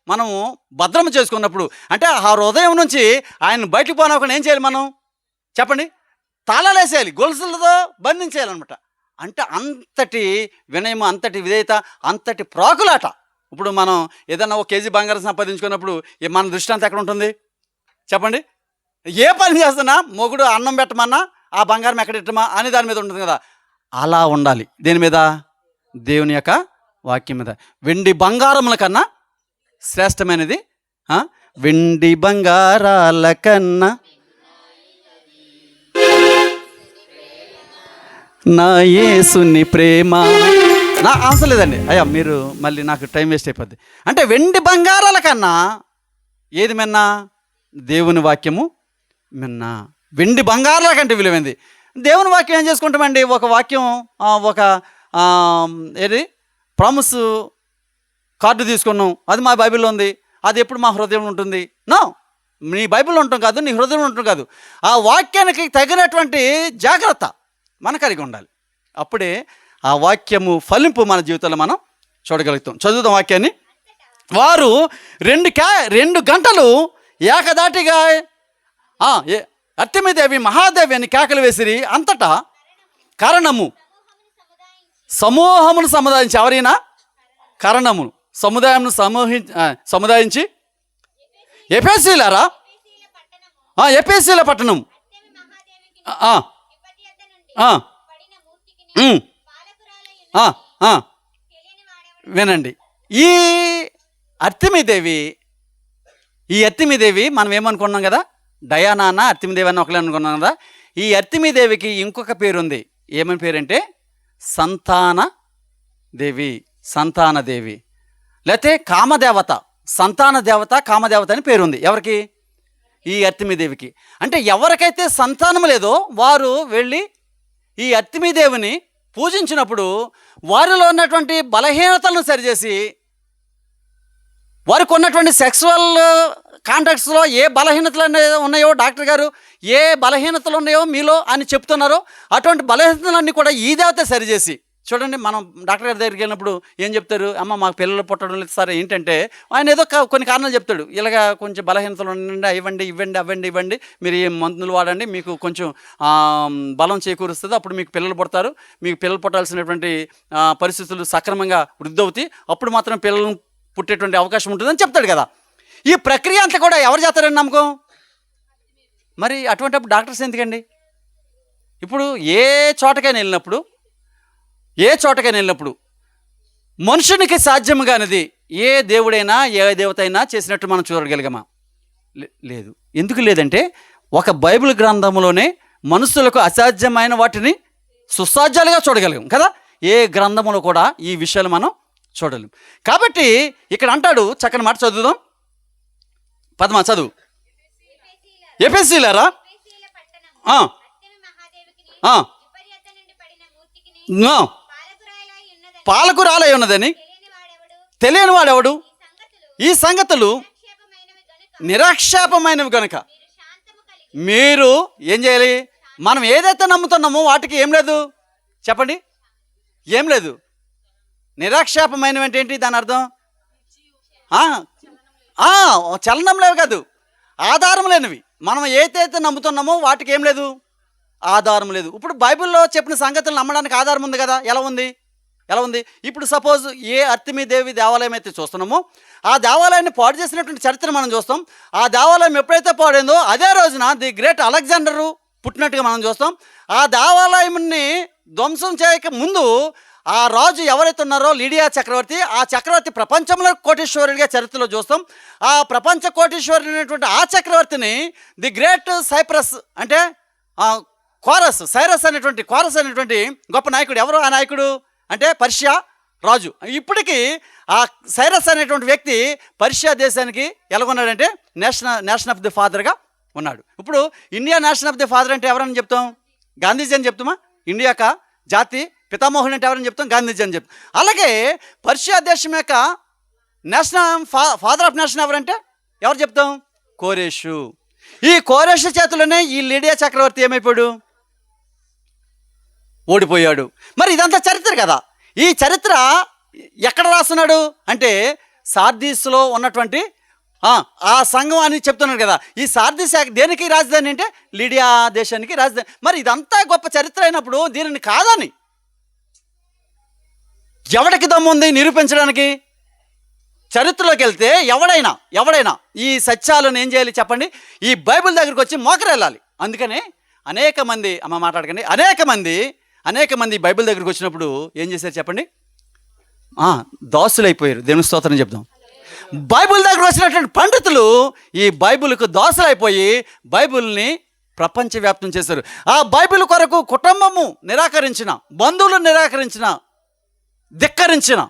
మనము భద్రం చేసుకున్నప్పుడు, అంటే ఆ హృదయం నుంచి ఆయన బయటకు పోనకుండా ఏం చేయాలి మనం చెప్పండి? తాళాలేసేయాలి, గొలుసులతో బంధించేయాలన్నమాట. అంటే అంతటి వినయము, అంతటి విధేయత, అంతటి ప్రాకులాట. ఇప్పుడు మనం ఏదన్నా 1 కేజీ బంగారం సంపాదించుకున్నప్పుడు మన దృష్టి అంతా ఎక్కడ ఉంటుంది చెప్పండి? ఏ పని చేస్తున్నా మొగుడు అన్నం పెట్టమన్నా ఆ బంగారం ఎక్కడ ఇట్టమా అని దాని మీద ఉంటుంది కదా. అలా ఉండాలి. దేని మీద? దేవుని యొక్క వాక్యం మీద. వెండి బంగారముల కన్నా శ్రేష్టమైనది వెండి బంగారాల కన్నా నా యేసుని ప్రేమ. నా ఆన్సర్ లేదండి అయ్యా, మీరు మళ్ళీ నాకు టైం వేస్ట్ అయిపోద్ది. అంటే వెండి బంగారాల కన్నా ఏది మిన్నా? దేవుని వాక్యము మిన్నా. వెండి బంగారాల కంటే విలువైంది. దేవుని వాక్యం ఏం చేసుకుంటామండి? ఒక వాక్యం, ఒక ఏది ప్రామిస్ కార్డు తీసుకున్నాం, అది మా బైబిల్లో ఉంది, అది ఎప్పుడు మా హృదయంలో ఉంటుంది? నో, నీ బైబిల్లో ఉంటాం కాదు, నీ హృదయంలో ఉంటాం కాదు. ఆ వాక్యానికి తగినటువంటి జాగ్రత్త మన కలిగి ఉండాలి. అప్పుడే ఆ వాక్యము ఫలింపు మన జీవితంలో మనం చూడగలుగుతాం. చదువుతాం వాక్యాన్ని. వారు 2 గంటలు ఏకదాటిగా అర్తెమీదేవి మహాదేవి అని కేకలు వేసిరి. అంతటా సమూహమును సముదాయించి, ఎవరైనా కారణమును సముదాయించి ఎఫెసీలారా, ఎఫెసీల పట్టణం వినండి. ఈ అర్తెమీదేవి మనం ఏమనుకున్నాం కదా, డయానా అన్న అర్తెమీదేవి అని ఒకలే అనుకున్నాం కదా. ఈ అర్తెమీదేవికి ఇంకొక పేరు ఉంది. ఏమని పేరంటే సంతానదేవి, లేకపోతే కామదేవత. సంతాన దేవత, కామదేవత అని పేరు ఉంది. ఎవరికి? ఈ అర్తెమీదేవికి. అంటే ఎవరికైతే సంతానం లేదో వారు వెళ్ళి ఈ అర్తెమీదేవిని పూజించినప్పుడు వారిలో ఉన్నటువంటి బలహీనతలను సరిచేసి, వారికి ఉన్నటువంటి సెక్సువల్ కాంటాక్ట్స్లో ఏ బలహీనతలు ఉన్నాయో, డాక్టర్ గారు ఏ బలహీనతలు ఉన్నాయో మీలో అని చెప్తున్నారో అటువంటి బలహీనతలన్నీ కూడా ఈ దేవత సరిచేసి. చూడండి, మనం డాక్టర్ గారి దగ్గరికి వెళ్ళినప్పుడు ఏం చెప్తారు? అమ్మ మాకు పిల్లలు పుట్టడం లేదు సార్. ఏంటంటే ఆయన ఏదో కొన్ని కారణాలు చెప్తాడు. ఇలాగా కొంచెం బలహీనతలు ఉండండి, ఇవ్వండి, మీరు ఏ మందులు వాడండి, మీకు కొంచెం బలం చేకూరుస్తుంది, అప్పుడు మీకు పిల్లలు పుడతారు, మీకు పిల్లలు పుట్టాల్సినటువంటి పరిస్థితులు సక్రమంగా వృద్ధి అవుతాయి, అప్పుడు మాత్రం పిల్లలు పుట్టేటువంటి అవకాశం ఉంటుందని చెప్తాడు కదా. ఈ ప్రక్రియ అంతా కూడా ఎవరు చేస్తారని నమ్మకం? మరి అటువంటిప్పుడు డాక్టర్స్ ఎందుకండి? ఇప్పుడు ఏ చోటకైనా వెళ్ళినప్పుడు మనుషునికి సాధ్యం కానిది ఏ దేవుడైనా ఏ దేవత అయినా చేసినట్టు మనం చూడగలిగామా? లేదు. ఎందుకు లేదంటే ఒక బైబిల్ గ్రంథంలోనే మనుషులకు అసాధ్యమైన వాటిని సుసాధ్యాలుగా చూడగలిగాం కదా. ఏ గ్రంథంలో కూడా ఈ విషయాలు మనం చూడలేం. కాబట్టి ఇక్కడ అంటాడు, చక్కని మాట చదువుదాం. పద్మ చదువు. ఎఫెసీలారా పాలకురాలై ఉన్నదని తెలియని వాడెవడు? ఈ సంగతులు నిరాక్షేపమైనవి గనుక మీరు ఏం చేయాలి? మనం ఏదైతే నమ్ముతున్నామో వాటికి ఏం లేదు చెప్పండి, ఏం లేదు. నిరాక్షేపమైనవి అంటే ఏంటి దాని అర్థం? చలనం లేవు కాదు, ఆధారం లేనివి. మనం ఏదైతే నమ్ముతున్నామో వాటికి ఏం లేదు, ఆధారం లేదు. ఇప్పుడు బైబిల్లో చెప్పిన సంగతులు నమ్మడానికి ఆధారం ఉంది కదా. ఎలా ఉంది? ఇప్పుడు సపోజ్ ఏ అర్తిమీదేవి దేవాలయం అయితే చూస్తున్నామో ఆ దేవాలయాన్ని పాడు చేసినటువంటి చరిత్ర మనం చూస్తాం. ఆ దేవాలయం ఎప్పుడైతే పాడైందో అదే రోజున ది గ్రేట్ అలెగ్జాండరు పుట్టినట్టుగా మనం చూస్తాం. ఆ దేవాలయాన్ని ధ్వంసం చేయక ముందు ఆ రాజు ఎవరైతే ఉన్నారో లీడియా చక్రవర్తి, ఆ చక్రవర్తి ప్రపంచంలో కోటీశ్వరుడిగా చరిత్రలో చూస్తాం. ఆ ప్రపంచ కోటీశ్వరుడు అనేటువంటి ఆ చక్రవర్తిని ది గ్రేట్ సైప్రస్ అంటే సైరస్ అనేటువంటి గొప్ప నాయకుడు. ఎవరు ఆ నాయకుడు అంటే పర్షియా రాజు. ఇప్పటికీ ఆ సైరస్ అనేటువంటి వ్యక్తి పర్షియా దేశానికి ఎలాగొన్నాడంటే నేషన్ ఆఫ్ ది ఫాదర్గా ఉన్నాడు. ఇప్పుడు India nation of the father అంటే ఎవరని చెప్తాం? గాంధీజీ అని చెప్తామా? ఇండియాక జాతి పితామోహుడు అంటే ఎవరని చెప్తాం? గాంధీజీ అని చెప్తాం. అలాగే పర్షియా దేశం యొక్క ఫాదర్ ఆఫ్ నేషన్ ఎవరంటే ఎవరు చెప్తాం? కోరేషు. ఈ కోరేషు చేతుల్లోనే ఈ లీడియా చక్రవర్తి ఏమైపోయాడు? ఓడిపోయాడు. మరి ఇదంతా చరిత్ర కదా. ఈ చరిత్ర ఎక్కడ రాస్తున్నాడు అంటే సార్దీస్లో ఉన్నటువంటి ఆ సంఘం అని చెప్తున్నాడు కదా. ఈ సార్దీస్ దేనికి రాజధాని అంటే లీడియా దేశానికి రాజధాని. మరి ఇదంతా గొప్ప చరిత్ర అయినప్పుడు దీనిని కాదని ఎవడికి దమ్ముంది నిరూపించడానికి? చరిత్రలోకి వెళ్తే ఎవడైనా ఈ సత్యాలను ఏం చేయాలి చెప్పండి? ఈ బైబిల్ దగ్గరికి వచ్చి మోకరెళ్ళాలి. అందుకనే అనేక మంది బైబిల్ దగ్గరికి వచ్చినప్పుడు ఏం చేశారు చెప్పండి? దాసులైపోయారు. దేవుని స్తోత్రం చెప్దాం. బైబిల్ దగ్గర వచ్చినటువంటి పండితులు ఈ బైబిల్కు దాసులైపోయి బైబిల్ని ప్రపంచవ్యాప్తం చేశారు. ఆ బైబిల్ కొరకు కుటుంబము నిరాకరించిన, బంధువులు నిరాకరించిన, ధిక్కరించిన,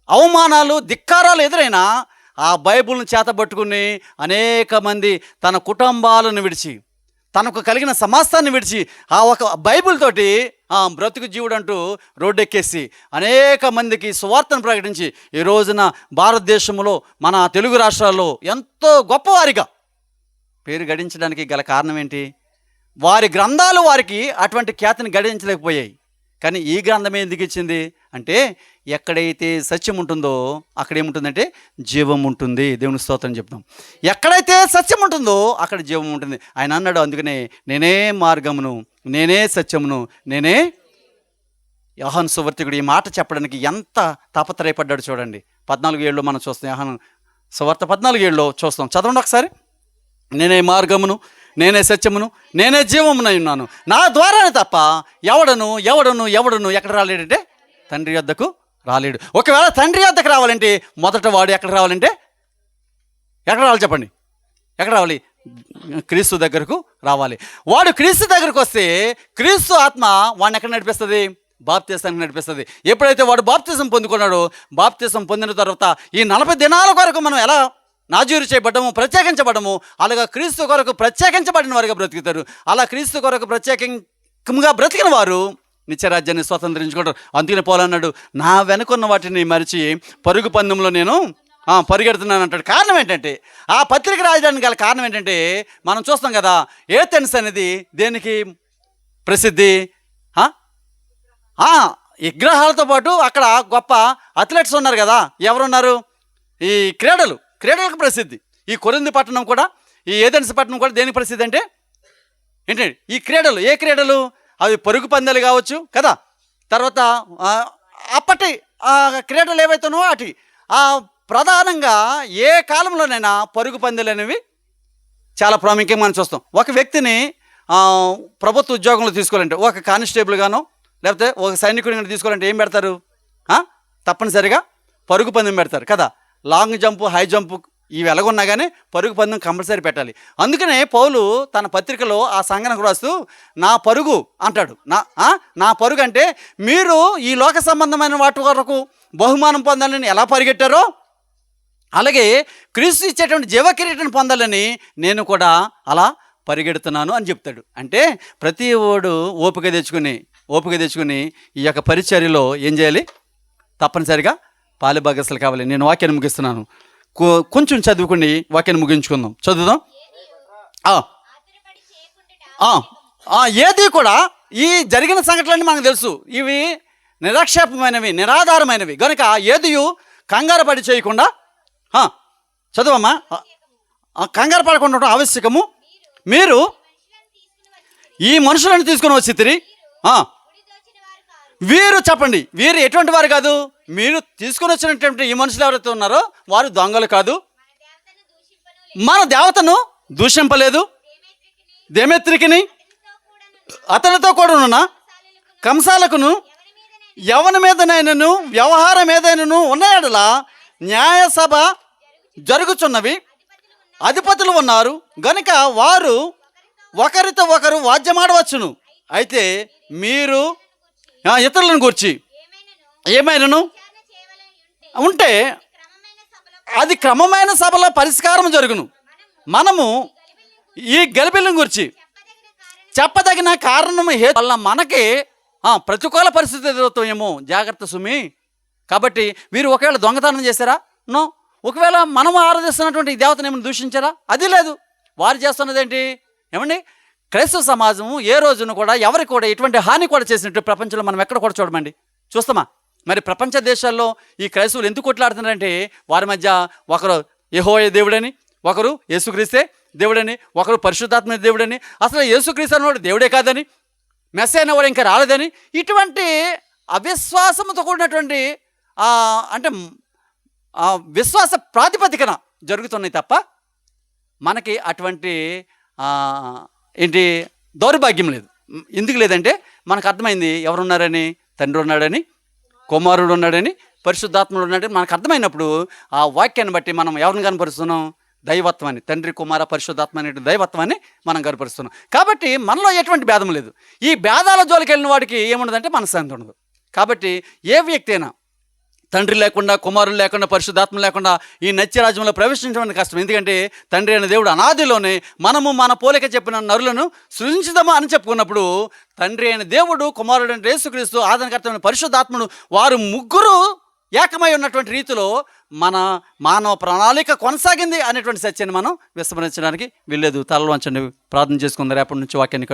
అవమానాలు ధిక్కారాలు ఎదురైనా ఆ బైబిల్ను చేతబట్టుకుని అనేక మంది తన కుటుంబాలను విడిచి, తనకు కలిగిన సమస్తాన్ని విడిచి ఆ ఒక బైబిల్ తోటి బ్రతుకు జీవుడు అంటూ రోడ్డెక్కేసి అనేక మందికి సువార్తను ప్రకటించి ఈ రోజున భారతదేశంలో మన తెలుగు రాష్ట్రాల్లో ఎంతో గొప్పవారిగా పేరు గడించడానికి గల కారణం ఏంటి? వారి గ్రంథాలు వారికి అటువంటి ఖ్యాతిని గడించలేకపోయాయి. కానీ ఈ గ్రంథం ఎందుకు ఇచ్చింది అంటే ఎక్కడైతే సత్యం ఉంటుందో అక్కడ ఏముంటుందంటే జీవం ఉంటుంది. దేవుని స్తోత్రం చెప్తాం. ఎక్కడైతే సత్యం ఉంటుందో అక్కడ జీవం ఉంటుంది. ఆయన అన్నాడు, అందుకనే నేనే మార్గమును, నేనే సత్యమును, నేనే. యోహాను సువార్తికుడు ఈ మాట చెప్పడానికి ఎంత తాపత్రయపడ్డాడు చూడండి. 14:7 మనం చూస్తాం. యోహాను సువార్త 14:7 చూస్తాం. చదవండి ఒకసారి. నేనే మార్గమును, నేనే సత్యమును, నేనే జీవమునై ఉన్నాను. నా ద్వారానే తప్ప ఎవడను ఎక్కడ రాలేడంటే తండ్రి వద్దకు రాలేడు. ఒకవేళ తండ్రి వద్దకు రావాలంటే మొదట వాడు ఎక్కడ రావాలి చెప్పండి? ఎక్కడ రావాలి? క్రీస్తు దగ్గరకు రావాలి. వాడు క్రీస్తు దగ్గరకు వస్తే క్రీస్తు ఆత్మ వాడిని ఎక్కడ నడిపిస్తుంది? బాప్తిసానికి నడిపిస్తుంది. ఎప్పుడైతే వాడు బాప్తిసం పొందుకున్నాడో, బాప్తిసం పొందిన తర్వాత ఈ 40 దినాల కొరకు మనం ఎలా నాజూరు చేయబడ్డము, ప్రత్యేకించబడము, అలాగా క్రీస్తు కొరకు ప్రత్యేకించబడిన వారుగా బ్రతుకుతారు. అలా క్రీస్తు కొరకు ప్రత్యేకంగా బ్రతికిన వారు నిత్యరాజ్యాన్ని స్వతంత్రించుకుంటారు. అందుకని పౌలన్నాడు, నా వెనుకున్న వాటిని మరిచి పరుగు పందెంలో నేను పరిగెడుతున్నాను అంటాడు. కారణం ఏంటంటే ఆ పత్రిక రాయడానికి గల కారణం ఏంటంటే మనం చూస్తాం కదా, ఏథెన్స్ అనేది దేనికి ప్రసిద్ధి? విగ్రహాలతో పాటు అక్కడ గొప్ప అథ్లెట్స్ ఉన్నారు కదా. ఎవరున్నారు? ఈ క్రీడలకు ప్రసిద్ధి. ఈ కొరింథీ పట్టణం కూడా, ఈ ఏథెన్స్ పట్టణం కూడా దేనికి ప్రసిద్ధి అంటే ఏంటంటే ఈ క్రీడలు. ఏ క్రీడలు? అవి పరుగు పందాలు కావచ్చు కదా. తర్వాత అప్పటి క్రీడలు ఏవైతున్నావో వాటి ప్రధానంగా ఏ కాలంలోనైనా పరుగు పందాలు అనేవి చాలా ప్రాముఖ్యంగా మనం చూస్తాం. ఒక వ్యక్తిని ప్రభుత్వ ఉద్యోగంలో తీసుకోవాలంటే, ఒక కానిస్టేబుల్ గానో లేకపోతే ఒక సైనికుడిని తీసుకోవాలంటే ఏం పెడతారు? తప్పనిసరిగా పరుగు పందెం పెడతారు కదా. లాంగ్ జంపు, హై జంపు ఇవి ఎలాగున్నా కానీ పరుగు పందెం కంపల్సరీ పెట్టాలి. అందుకనే పౌలు తన పత్రికలో ఆ సంఘటనకు రాస్తూ నా పరుగు అంటాడు. నా పరుగు అంటే మీరు ఈ లోక సంబంధమైన వాటి వరకు బహుమానం పొందాలని ఎలా పరిగెట్టారో అలాగే క్రీస్తు ఇచ్చేటువంటి జీవకిరీటం పొందాలని నేను కూడా అలా పరిగెడుతున్నాను అని చెప్తాడు. అంటే ప్రతి ఓడు ఓపిక తెచ్చుకుని ఈ యొక్క పరిచర్యలో ఏం చేయాలి? తప్పనిసరిగా పాలుభాగస్తులు కావాలి. నేను వాక్యాన్ని ముగిస్తున్నాను. కొంచెం చదువుకుని వాక్యాన్ని ముగించుకుందాం. చదువుదాం. ఏది కూడా ఈ జరిగిన సంఘటనలన్నీ మనకు తెలుసు. ఇవి నిరాక్షేపమైనవి, నిరాధారమైనవి కనుక ఏదియు కంగారు పడి చేయకుండా చదువమ్మా. కంగారు పడకుండా ఆవశ్యకము. మీరు ఈ మనుషులను తీసుకుని వచ్చి వీరు చెప్పండి, వీరు ఎటువంటి వారు కాదు? మీరు తీసుకుని వచ్చినటువంటి ఈ మనుషులు ఎవరైతే ఉన్నారో వారు దొంగలు కాదు, మన దేవతను దూషింపలేదు, దేమేత్రికిని అతనితో కూడా ఉన్న కంసాలకును ఎవరి మీదనైనను వ్యవహారం ఏదైనాను ఉన్నాయడలా న్యాయసభ జరుగుచున్నవి, అధిపతులు ఉన్నారు గనుక వారు ఒకరితో ఒకరు వాద్యమాడవచ్చును. అయితే మీరు ఇతరులను గూర్చి ఏమైనాను ఉంటే అది క్రమమైన సభలో పరిష్కారం జరుగును. మనము ఈ గలిబిలిని గురించి చెప్పదగిన కారణం వల్ల మనకి ప్రతికూల పరిస్థితి ఎదురవుతాయేమో, జాగ్రత్త సుమి. కాబట్టి వీరు ఒకవేళ దొంగతనం చేశారా? నో. ఒకవేళ మనము ఆరాధిస్తున్నటువంటి ఈ దేవతను ఏమైనా దూషించారా? అది లేదు. వారు చేస్తున్నది ఏంటి? ఏమండి, క్రైస్తవ సమాజము ఏ రోజున కూడా ఎవరికి కూడా ఎటువంటి హాని కూడా చేసినట్టు ప్రపంచంలో మనం ఎక్కడ కూడా చూడమండి, చూస్తామా? మరి ప్రపంచ దేశాల్లో ఈ క్రైస్తవులు ఎందుకు కొట్లాడుతున్నారంటే వారి మధ్య ఒకరు యెహోవా దేవుడని, ఒకరు యేసుక్రీస్తే దేవుడని, ఒకరు పరిశుద్ధాత్మ దేవుడని, అసలు యేసుక్రీస్తు అన్నవాడు దేవుడే కాదని, మెస్సీ అనేవాడు ఇంకా రాలేదని, ఇటువంటి అవిశ్వాసంతో కూడినటువంటి అంటే విశ్వాస ప్రాతిపదికన జరుగుతున్నాయి తప్ప మనకి అటువంటి ఏంటి దౌర్భాగ్యం లేదు. ఎందుకు లేదంటే మనకు అర్థమైంది ఎవరున్నారని, తండ్రి ఉన్నాడని, కుమారుడు ఉన్నాడని, పరిశుద్ధాత్ముడు ఉన్నాడని మనకు అర్థమైనప్పుడు ఆ వాక్యాన్ని బట్టి మనం ఎవరిని కనపరుస్తున్నాం? దైవత్వాన్ని, తండ్రి కుమార పరిశుద్ధాత్మ అనే దైవత్వాన్ని మనం కనపరుస్తున్నాం. కాబట్టి మనలో ఎటువంటి భేదం లేదు. ఈ భేదాల జోలికి వెళ్ళిన వాడికి ఏముండదంటే మనశ్శాంతి ఉండదు. కాబట్టి ఏ వ్యక్తి అయినా తండ్రి లేకుండా, కుమారులు లేకుండా, పరిశుద్ధాత్మ లేకుండా ఈ నిత్య రాజ్యంలో ప్రవేశించడం కష్టం. ఎందుకంటే తండ్రి అయిన దేవుడు అనాదిలోనే మనము మన పోలిక చెప్పిన నరులను సృజించుదామా అని చెప్పుకున్నప్పుడు తండ్రి అయిన దేవుడు, కుమారుడు అంటే యేసుక్రీస్తు, ఆదరణకర్తమైన పరిశుద్ధాత్మను వారు ముగ్గురు ఏకమై ఉన్నటువంటి రీతిలో మన మానవ ప్రణాళిక కొనసాగింది అనేటువంటి సత్యాన్ని మనం విస్మరించడానికి వీల్లేదు. తలలు వంచండి, ప్రార్థన చేసుకుందాం. రేపటి నుంచి వాక్యాన్ని